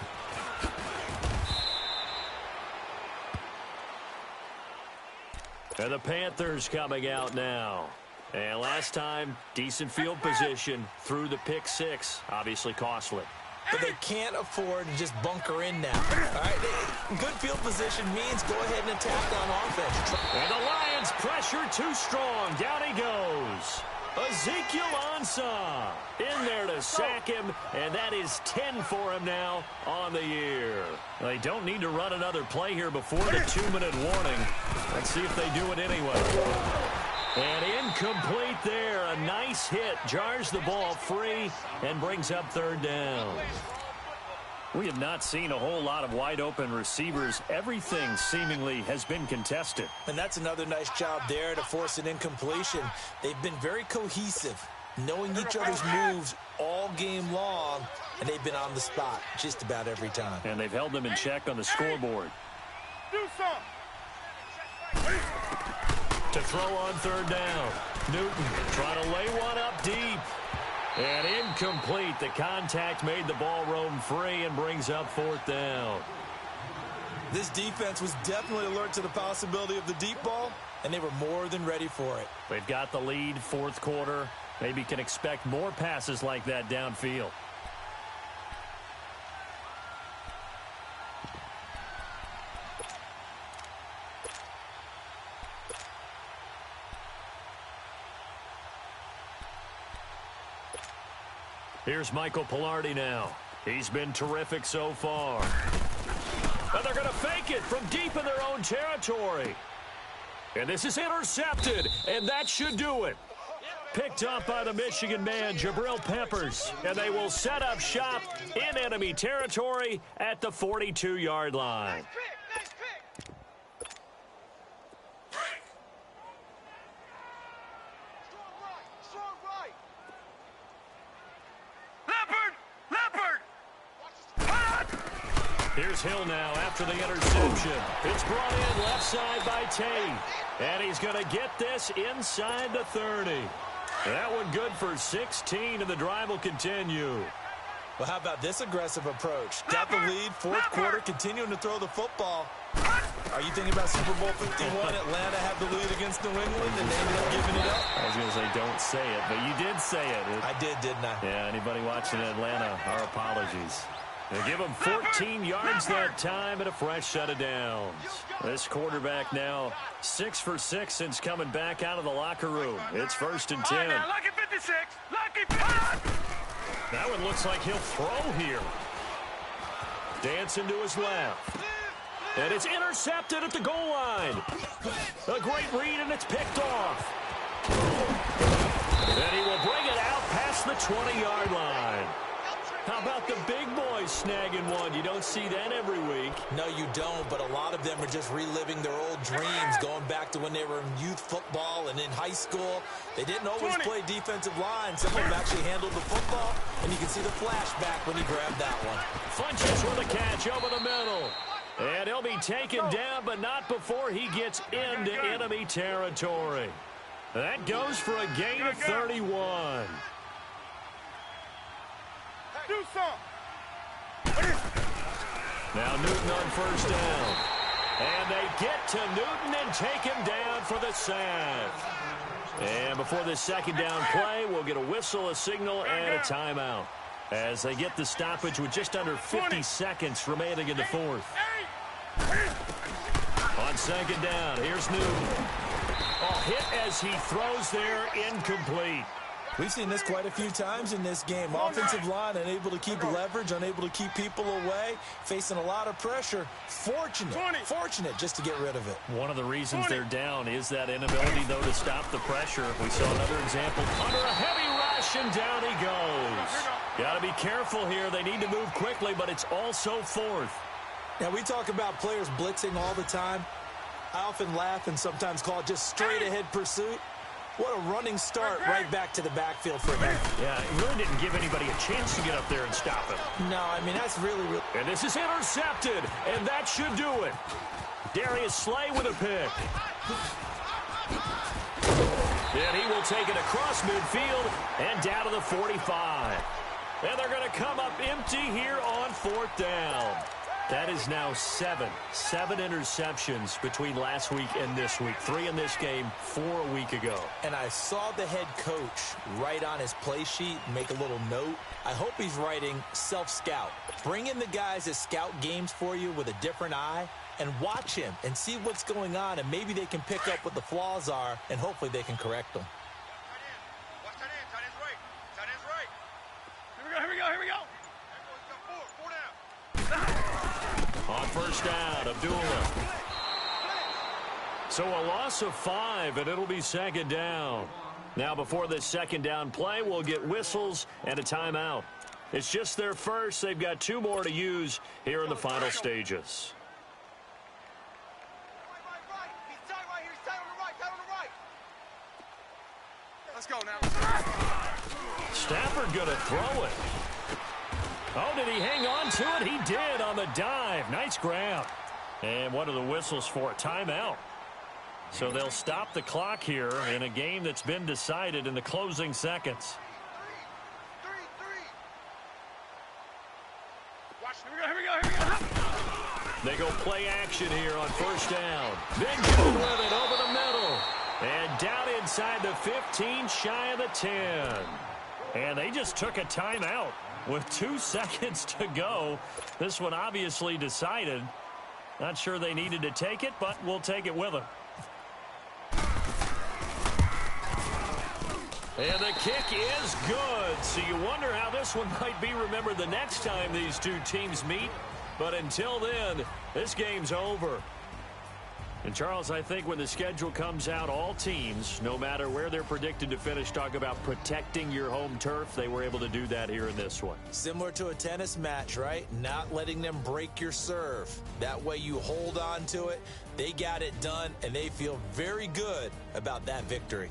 And the Panthers coming out now. And last time, decent field position through the pick six. Obviously costly.
but they can't afford to just bunker in now. All right, good field position means go ahead and attack on offense.
And the Lions pressure too strong. Down he goes. Ezekiel Ansah in there to sack him, and that is 10 for him now on the year. They don't need to run another play here before the 2-minute warning. Let's see if they do it anyway. And incomplete there. A nice hit. Jars the ball free and brings up third down. We have not seen a whole lot of wide-open receivers. Everything seemingly has been contested.
And that's another nice job there to force an incompletion. They've been very cohesive, knowing each other's moves all game long, and they've been on the spot just about every time.
And they've held them in check on the scoreboard.
Do something.
To throw on third down. Newton trying to lay one up deep. And incomplete. The contact made the ball roam free and brings up fourth down.
This defense was definitely alert to the possibility of the deep ball, and they were more than ready for it.
They've got the lead, fourth quarter. Maybe can expect more passes like that downfield. Here's Michael Pilardi now. He's been terrific so far. And they're going to fake it from deep in their own territory. And this is intercepted, and that should do it. Picked up by the Michigan man, Jabril Peppers. And they will set up shop in enemy territory at the 42-yard line. Here's Hill now after the interception. It's brought in left side by Tate. And he's going to get this inside the 30. That one good for 16, and the drive will continue.
Well, how about this aggressive approach? Got the lead, fourth quarter, continuing to throw the football. Are you thinking about Super Bowl 51? Atlanta had the lead against New England, and they ended up giving it up?
I was going to say don't say it, but you did say it.
I did, didn't I?
Yeah, anybody watching Atlanta, our apologies. They give him 14 yards that time and a fresh set of downs. This quarterback now 6 for 6 since coming back out of the locker room. It's 1st and 10.
All right, now, lucky 56. Lucky 56.
That one looks like he'll throw here. Dancing to his left. And it's intercepted at the goal line. A great read, and it's picked off. And he will bring it out past the 20-yard line. How about the big boys snagging one? You don't see that every week.
No, you don't, but a lot of them are just reliving their old dreams, going back to when they were in youth football and in high school. They didn't always play defensive line. Some of them actually handled the football, and you can see the flashback when he grabbed that one.
Funches for the catch over the middle. And he'll be taken down, but not before he gets into enemy territory. That goes for a gain of 31.
Do something.
Now Newton on first down. And they get to Newton and take him down for the sack. And before this second down play, we'll get a whistle, a signal, and a timeout. As they get the stoppage with just under 50 seconds remaining in the fourth. On second down, here's Newton. Hit as he throws there, incomplete.
We've seen this quite a few times in this game. Offensive line unable to keep leverage, unable to keep people away, facing a lot of pressure. Fortunate just to get rid of it.
One of the reasons they're down is that inability, though, to stop the pressure. We saw another example under a heavy rush, and down he goes. Got to be careful here. They need to move quickly, but it's also fourth.
Now, we talk about players blitzing all the time. I often laugh and sometimes call it just straight-ahead pursuit. What a running start right back to the backfield for him.
Yeah, it really didn't give anybody a chance to get up there and stop him.
No, I mean, that's really...
And this is intercepted, and that should do it. Darius Slay with a pick. And he will take it across midfield and down to the 45. And they're going to come up empty here on fourth down. That is now seven interceptions between last week and this week. 3 in this game, 4 a week ago.
And I saw the head coach write on his play sheet, make a little note. I hope he's writing self-scout. Bring in the guys that scout games for you with a different eye and watch him and see what's going on, and maybe they can pick up what the flaws are, and hopefully they can correct them.
Watch tight end. Tight end's right. Tight end's right. Here we go. Here we go.
On first down, Abdullah. So a loss of 5, and it'll be second down. Now, before this second down play, we'll get whistles and a timeout. It's just their first. They've got 2 more to use here in the final stages.
He's tight right here. He's tight on the right. Tight on the right. Let's go now.
Stafford going to throw it. Oh, did he hang on to it? He did on the dive. Nice grab. And what are the whistles for? A timeout. So they'll stop the clock here in a game that's been decided in the closing seconds.
Watch. Here we go.
They go play action here on first down. Benjamin with it over the middle. And down inside the 15, shy of the 10. And they just took a timeout. With 2 seconds to go, this one obviously decided. Not sure they needed to take it, but we'll take it with them. And the kick is good. So you wonder how this one might be remembered the next time these 2 teams meet. But until then, this game's over. And, Charles, I think when the schedule comes out, all teams, no matter where they're predicted to finish, talk about protecting your home turf. They were able to do that here in this one.
Similar to a tennis match, right? Not letting them break your serve. That way you hold on to it. They got it done, and they feel very good about that victory.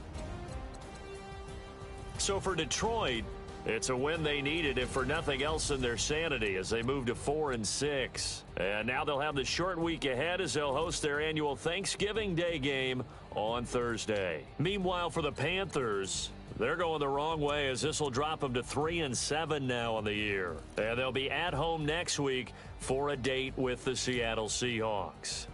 So for Detroit, it's a win they needed, if for nothing else than their sanity, as they move to 4-6. And now they'll have the short week ahead as they'll host their annual Thanksgiving Day game on Thursday. Meanwhile, for the Panthers, they're going the wrong way, as this will drop them to 3-7 now on the year. And they'll be at home next week for a date with the Seattle Seahawks.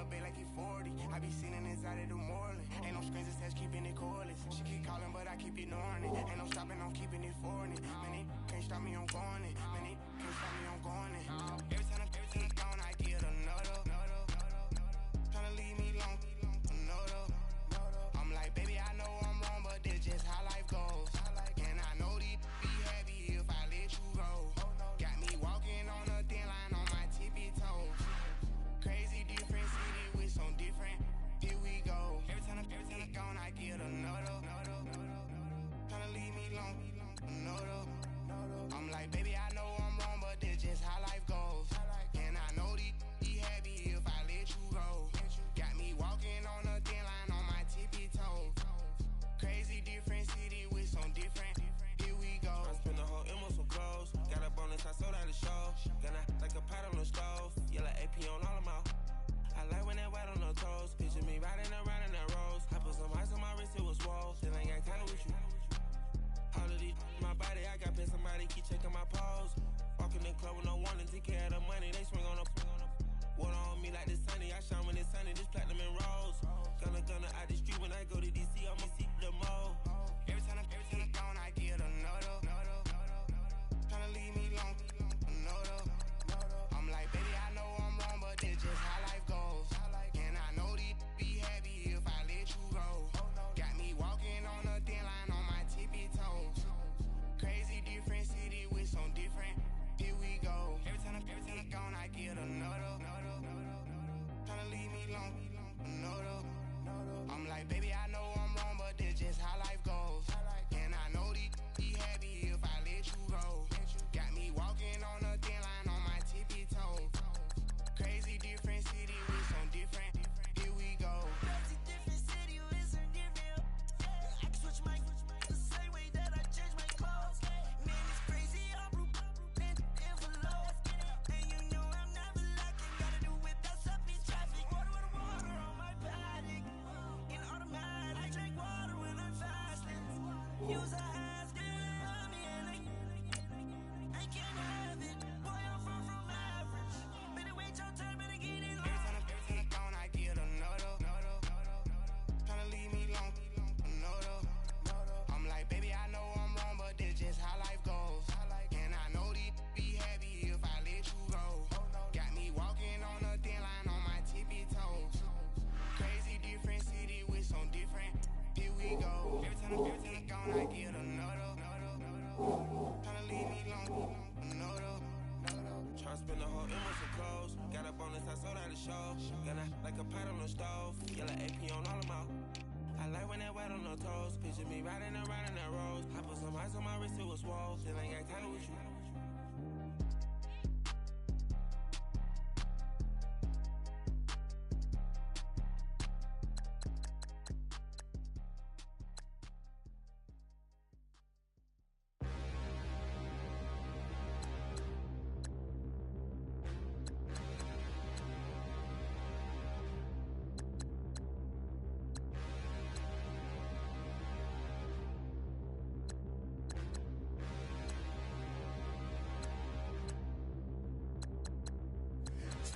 babe like he 40. I be sitting inside of the Moreland. Ain't no strings attached, keeping it cordless. She keep calling, but I keep ignoring it. Ain't no stopping, I'm keeping it foreign. Man, they can't stop me, I'm going it. Man, they can't stop me, I'm going it. Every time I'm gone, I get another. Tryna leave me long, another. I'm like, baby, I know I'm wrong, but that's just how life goes. And I know these be happy if I let you go. Got me walking on a thin line on my tippy toes. Crazy different city with some different. Here we go. Every time I'm gone, I get another. Tryna leave me long, another. I'm like, baby, I know I'm wrong, but that's just how life goes. And I know these be happy if I let you go. Got me walking on a thin line on my tippy toes. Crazy different city with some different. Here we go.
I spent the whole M on some clothes. Got a bonus, I sold out the show. Gonna like a pot on the stove. Yellow AP on all of my. I like when that white on the toes. Picture me riding around in that rose. I put some ice on my wrist, it was swole. Then I got time with you. All of these my body, I got paid somebody keep checking my pose. Walking in the club with no warning, take care of the money. They swing on the water on me like the sunny. I shine when it's sunny, this platinum and rose. Gonna out the street when I go to DC, I'ma see the mall.
Every time I'm gone, I get another. Tryna leave me long, another. I'm like, baby, I know I'm wrong, but that's just how life goes. And I know these be happy if I let you go. Got me walking on a thin line on my tippy toes. Crazy different city with some different. Here we go. Every time I'm gone, I get another. Tryna leave me long, another. I'm like, baby, I know I'm wrong, but that's just how life goes. And I know these be happy if I let you go. Got me walking on a thin line on my tippy toes. Crazy different city with some different. Here we go.
Crazy different city with some different. I can switch my the same way that I change my clothes. Man, it's crazy. I'm envelope. And you know I'm never lacking. Gotta do it, that's up in traffic. Water on my paddock. In automatic. I drink water when I'm fasting. Use a ass girl, me and I can't have it. Boy, I'm far from average. Better wait your turn, better get in line.
Every time I'm gone, I get another. Tryna leave me long, another. I'm like, baby, I know I'm wrong, but that's just how life goes. And I know these be happy if I let you go. Got me walking on a thin line on my tippy toes. Crazy different city with some different. Here we go. Every time I'm gone, I get another. Tryna leave me long, another.
Tryna spend the whole M on some clothes. Got a bonus, I sold out the show. Gonna like a pot on the stove. Yellow AP on all of my. I like when that white on the toes. Picture me riding around in that rose. I put some ice on my wrist, it was swole. Then I got time with you.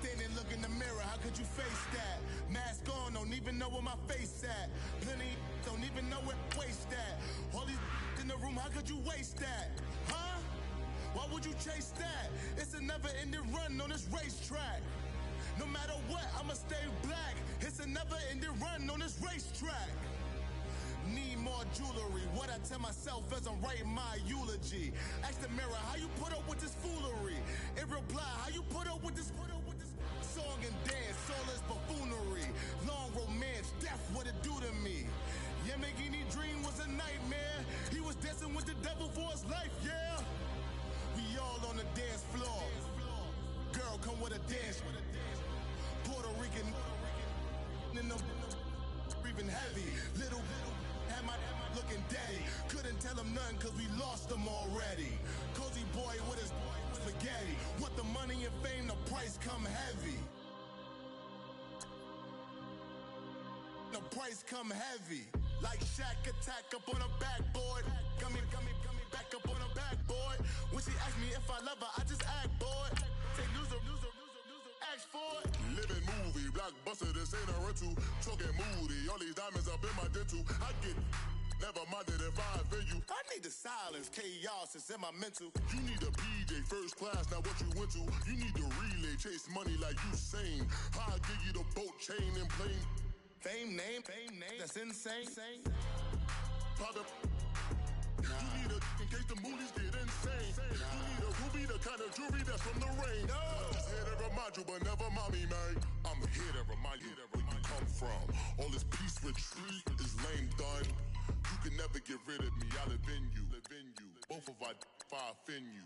Standing, look in the mirror, how could you face that? Mask on, don't even know where my face at. Plenty, don't even know where waste at. All these in the room, how could you waste that? Huh? Why would you chase that? It's a never-ending run on this racetrack. No matter what, I'ma stay black. It's a never-ending run on this racetrack. Need more jewelry. What I tell myself as I'm writing my eulogy. Ask the mirror, how you put up with this foolery? It reply, how you put up with this song and dance, soulless buffoonery. Long romance, death, what it do to me? Yamagini dream was a nightmare. He was dancing with the devil for his life, yeah. We all on the dance floor. Girl, come with a dance. Puerto Rican in the breathing heavy. Little had my looking daddy. Couldn't tell him nothing cause we lost him already. Cozy boy with his spaghetti. With the money and fame, the price come heavy. The price come heavy. Like Shaq attack up on a backboard. Coming back up on a backboard. When she asked me if I love her, I just act bored. Say loser, ask for it. Living movie, blockbuster, this ain't a rental. Talking moody, all these diamonds up in my dental. I get never minded if I offend you. I need the silence, chaos is in my mental. You need a PJ, first class, not what you went to. You need the relay, chase money like you sane. I'll give you the boat, chain, and plane. Fame name, that's insane. Pop up. You need a in case the movies get insane. You need a ruby, the kind of jewelry that's from the rain. I'm just here to remind you, but never mommy, man. I'm here to remind you where you come from. All this peace retreat is lame done. You can never get rid of me. I live in you. Both of our if I offend you.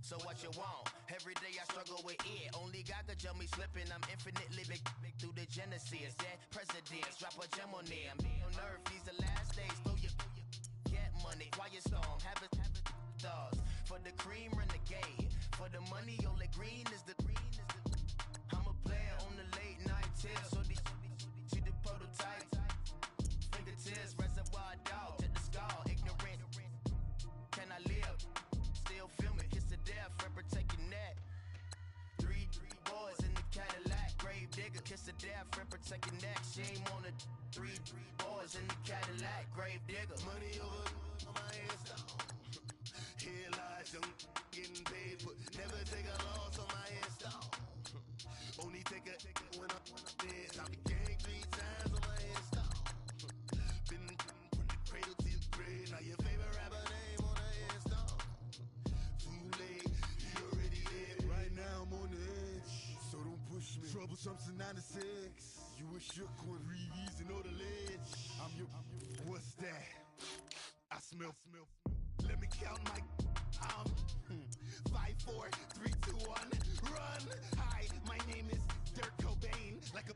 So what you want? Every day I struggle with it. Only God could jump me slipping. I'm infinitely big through the genesis. Dead presidents, drop a gem on them. On earth, these the last days. Throw your get money, quiet storm. Have it stars. For the cream, renegade. For the money, only green is the I'm a player on the late night tips. So these see the prototype. Fingertips, reservoir dog. To the skull, ignorant. Can I live? Still film it, kiss to death, rep protect your neck. Three boys in the Cadillac, grave digger, kiss to death, rep protect your neck. Shame on the three boys in the Cadillac, grave digger. Money over on my headstone. Here lies young, getting paid, but never take a loss on my headstone. Only take a when I'm dead. Stop the gang 3 times on my headstone. Been from the cradle to the grave. Now your favorite rapper name on the headstone. Too late, you already dead. Right now I'm on the edge, so don't push me. Troublesome to 96. You a shook one, Reeves and know the ledge. I'm your. What's that? I smell. Let me count my. 5, 4, 3, 2, 1, run. Hi, my name is Dirk Cobain. Like a.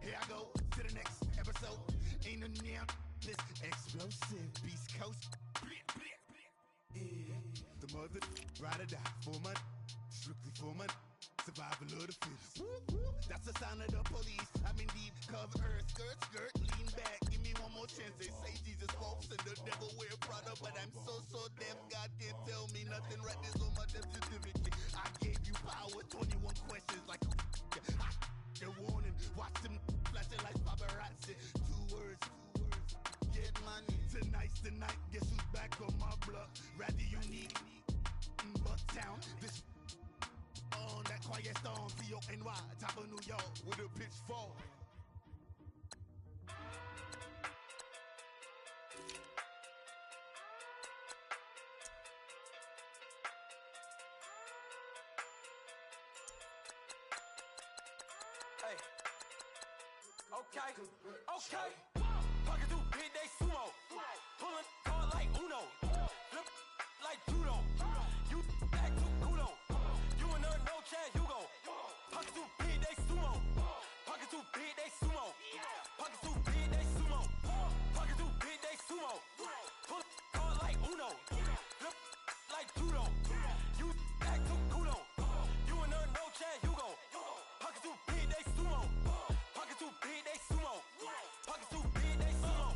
Here I go to the next episode. Ain't no damn this explosive Beast Coast. The mother ride or die for my strictly for my survival of the fittest. That's the sound of the police. I'm in deep cover earth, skirt, lean back. Give me one more chance. They say Jesus walks and the devil wear Prada, but I'm so deaf. God can't tell me nothing. Right this on my death certificate. I gave you power. 21 questions like they're warning. Watch them flashing like paparazzi. 2 words. Get money. Tonight's the night. Guess who's back on my block? Rather unique. Bucktown. This on that
Quiet storm, C-O-N-Y, top of New York with a pitchfork.
Okay. Pocket too big, they sumo. Pulling hard like Uno. Flip like judo. You act too kudo. You and her no Chad Hugo. Pocket too big, they sumo. Pocket too big, they sumo. Pocket too big, they sumo. Pocket too big, they sumo. Pull hard like Uno. Flip like judo. You act too kudo. You and her no Chad Hugo. Pocket too big, they sumo. Pocket too big, they sumo. Pocket too big, they sumo.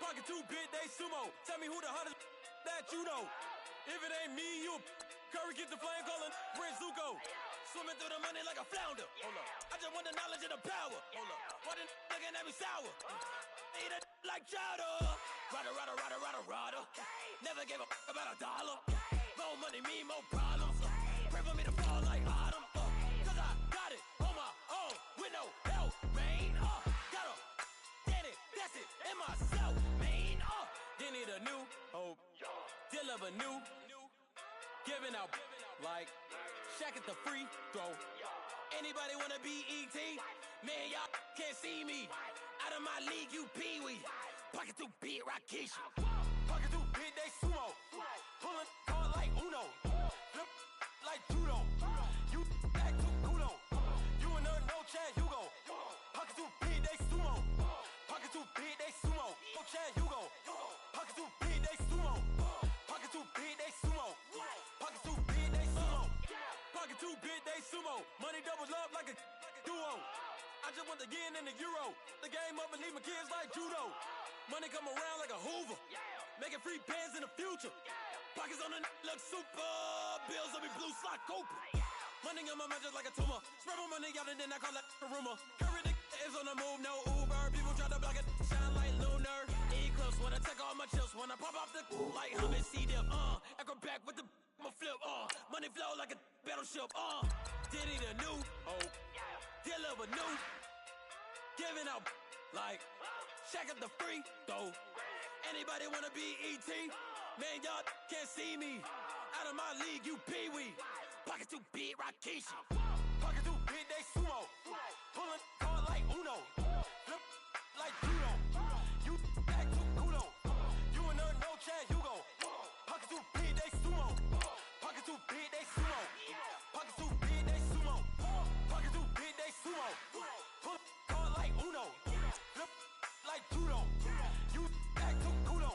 Pocket too big, they sumo. Tell me who the hottest that you know. If it ain't me, you Curry get the flame calling Prince Zuko. Swimming through the money like a flounder. Hold up. I just want the knowledge and the power. Hold up. Why the looking at me sour? Eat it like chowder. Rada. Never gave a about $1. More money mean more problems. Pray for me to fall like autumn. Cause I got it on my own with no help, man. Got a daddy, that's it, in myself, man. They need a new hope. Deal of a new giving out like Shaq at the free throw. Anybody wanna be E.T.? Man, y'all can't see me. Out of my league, you pee-wee. Pocket too big, Rakeisha. Pocket too big, they sumo. Pulling hard like Uno. Flip like judo. You act too kudo. You and her no Chad Hugo. Pocket too big, they sumo. Pocket too big, they sumo. No Chad Hugo. Pocket too big, they sumo. Pocket too big, they sumo. Pocket too big, they sumo. Pocket too big, they sumo. Money doubles up like a duo. I just want the yen and the euro. The game up and leave my kids like judo. Money come around like a Hoover. Making free bands in the future. Pockets on the look super. Bills on me blue slot Cooper. Money on my mind just like a tumor. Spread my money out and then I call that a rumor. Curry the is on the move, no Uber. People try to block it, shine like lunar. Eclipse when I take all my chips. When I pop off the like Hummus C-Dip. Echo back with the my flip. Money flow like a battleship. Diddy the new hope. Deal of a new. Giving out like Shaq at the free throw. Anybody wanna be E.T.? Man, y'all can't see me. Out of my league, you pee-wee. Pocket too big, Rakeisha. Pocket too big, they sumo. Pulling hard like Uno. Flip like judo. You act too kudo. You and her no Chad Hugo. Pocket too big, they sumo. Pocket too big, they sumo. Pocket too big, they sumo. Pocket too big, they sumo. Pull hard like Uno. Flip like judo. You act too kudo.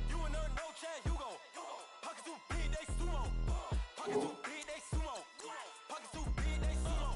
You and her no Chad Hugo. Pocket too big, they sumo. Pocket too big, they sumo. Pocket too big, they sumo.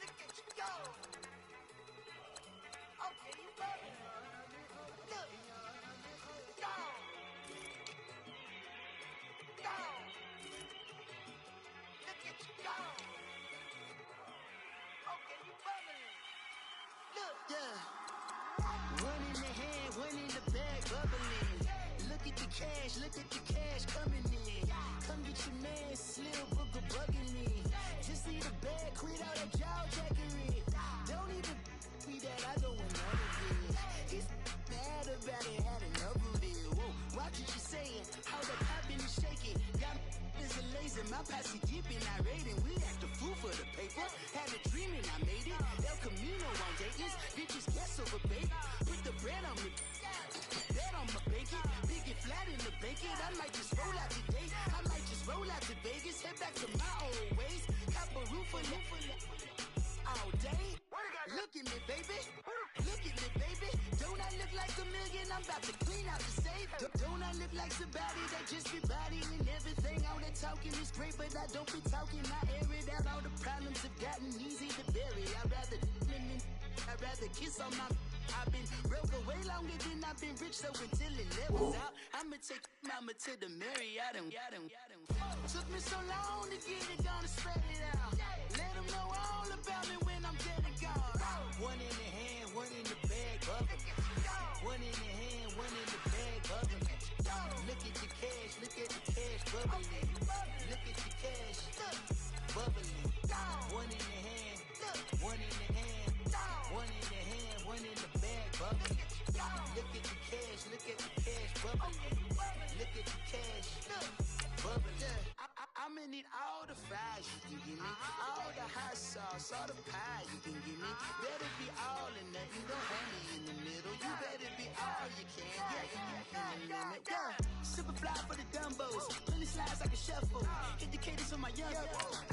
Look at you go. Okay, you better. Look. Go. Go. Look at you go. Okay, you better. Look.
Yeah. One in the hand, one in the bag, bubbling. Look at the cash coming in. Come get your man, Slim Booker bugging me. Just need a bag, quit all that jaw jackery. Don't even be that, I don't want none of it. It's bad about it, had enough of it. Whoa, watch what you saying, how the poppin' and shaking. Got is a laser, my posse dipping, I raiding. We act a fool for the paper. Had a dream and I made it. El Camino on Dayton's, bitches guess over baby. Put the bread on me, bet on my bacon. Big it flat in the bacon. I might just roll out today. I might just roll out to Vegas. Head back to my old ways. Cop a roof for all day. Look at me, baby. Look at me, baby. Don't I look like $1 million? I'm about to clean out the safe. Don't I look like somebody that just be bodying everything? thing, all that talking is great, but I don't be talking. I air it out, all the problems have gotten easy to bury. I'd rather kiss on my. I've been broke way longer than I've been rich, so until it levels out, I'ma take mama to the Marriott and took me so long to get it, gonna spread it out. Let them know all about me when I'm dead and gone. One in the hand, one in the bag, bubbling. One in the hand, one in the bag, bubbling. Look at the cash, look at the cash, bubbling. Look at the cash, bubbling. One in the hand, one in the hand, one in the hand, one in the bag, bubbling. Look at the cash, look at the cash, bubbling. Look at the cash, bubbling. I'ma need all the fries you can give me, all the hot sauce, all the pie you can give me. Better be all in nothing, don't have me in the middle. You better be all you can. Yeah. Super fly for the Dumbos, plenty slides like a shuffle. Hit the cadence on my young.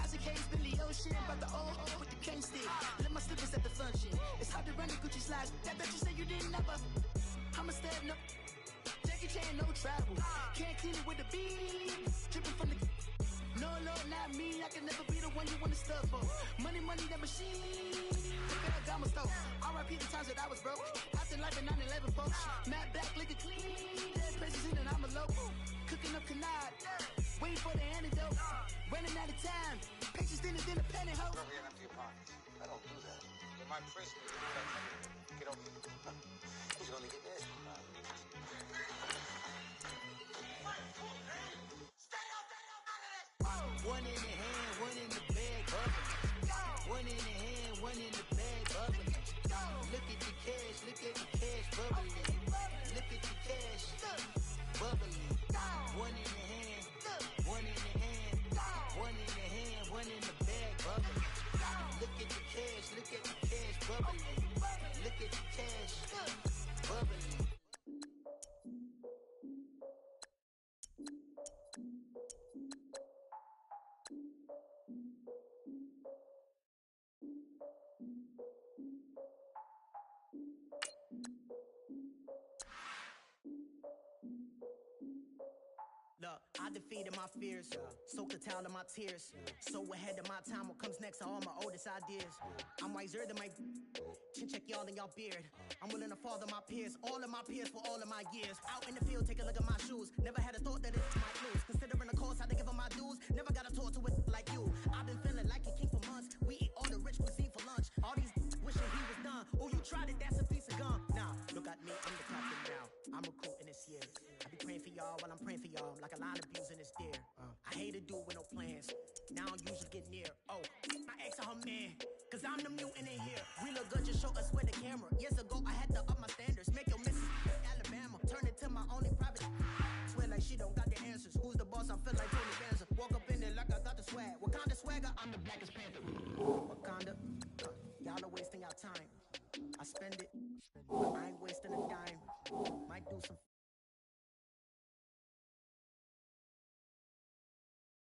Isaac Hayes, Billy Ocean, but the old with the cane stick. Let my slippers at the function. It's hard to run the Gucci slides. That bet you say you didn't never. I'ma step no. Jackie Chan, no travel. Can't clean it with the beat. Dripping from the. No, Lord, not me. I can never be the one you want to stuff for. Money, that machine. The Ferragamo stove. R.I.P. the times that I was broke. After life in 9/11, folks. Matte black, liquor clean. Dead places in and I'm a local. Cooking up canard. Waiting for the antidote. Running out of time. Patience thinner than a penny hoe.
Over here in empty your pockets. I don't do that. In my prison, get over here. Who's gonna get this?
One in the hand, one in the bag, bubbling. One in the hand, one in the bag, bubbling. Look at the cash, look at the cash, bubbling. Look at the cash, bubbling. One in the hand, one in the hand, one in the hand, one in the bag, bubbling. Look at the cash, look at the cash, bubbling. Look at the cash, bubbling.
Look, I defeated my fears, soaked a towel in my tears. So ahead of my time, what comes next are all my oldest ideas. I'm wiser than my chin check y'all in y'all beard. I'm willing to father my peers, all of my peers for all of my years. Out in the field, take a look at my shoes. Never had a thought that it might lose. Considering the cost, I had to give them my dues. Never got a talk to it like you. I've been feeling like a king for months. We eat all the rich cuisine for lunch. All these wishing he was done. Oh, you tried it, that's a piece of gum. Nah, look at me, I'm the captain now. I'm recruiting this year. I be praying for y'all while I'm praying for y'all. Like a line of views in this deer. I hate to do it with no plans. Now I usually get near. Oh, my ex and her man. Cause I'm the mutant in here. We look good, just show us where the camera. Years ago, I had to up my standards. Make your missus Alabama. Turn it to my only private. Swear like she don't got the answers. Who's the boss? I feel like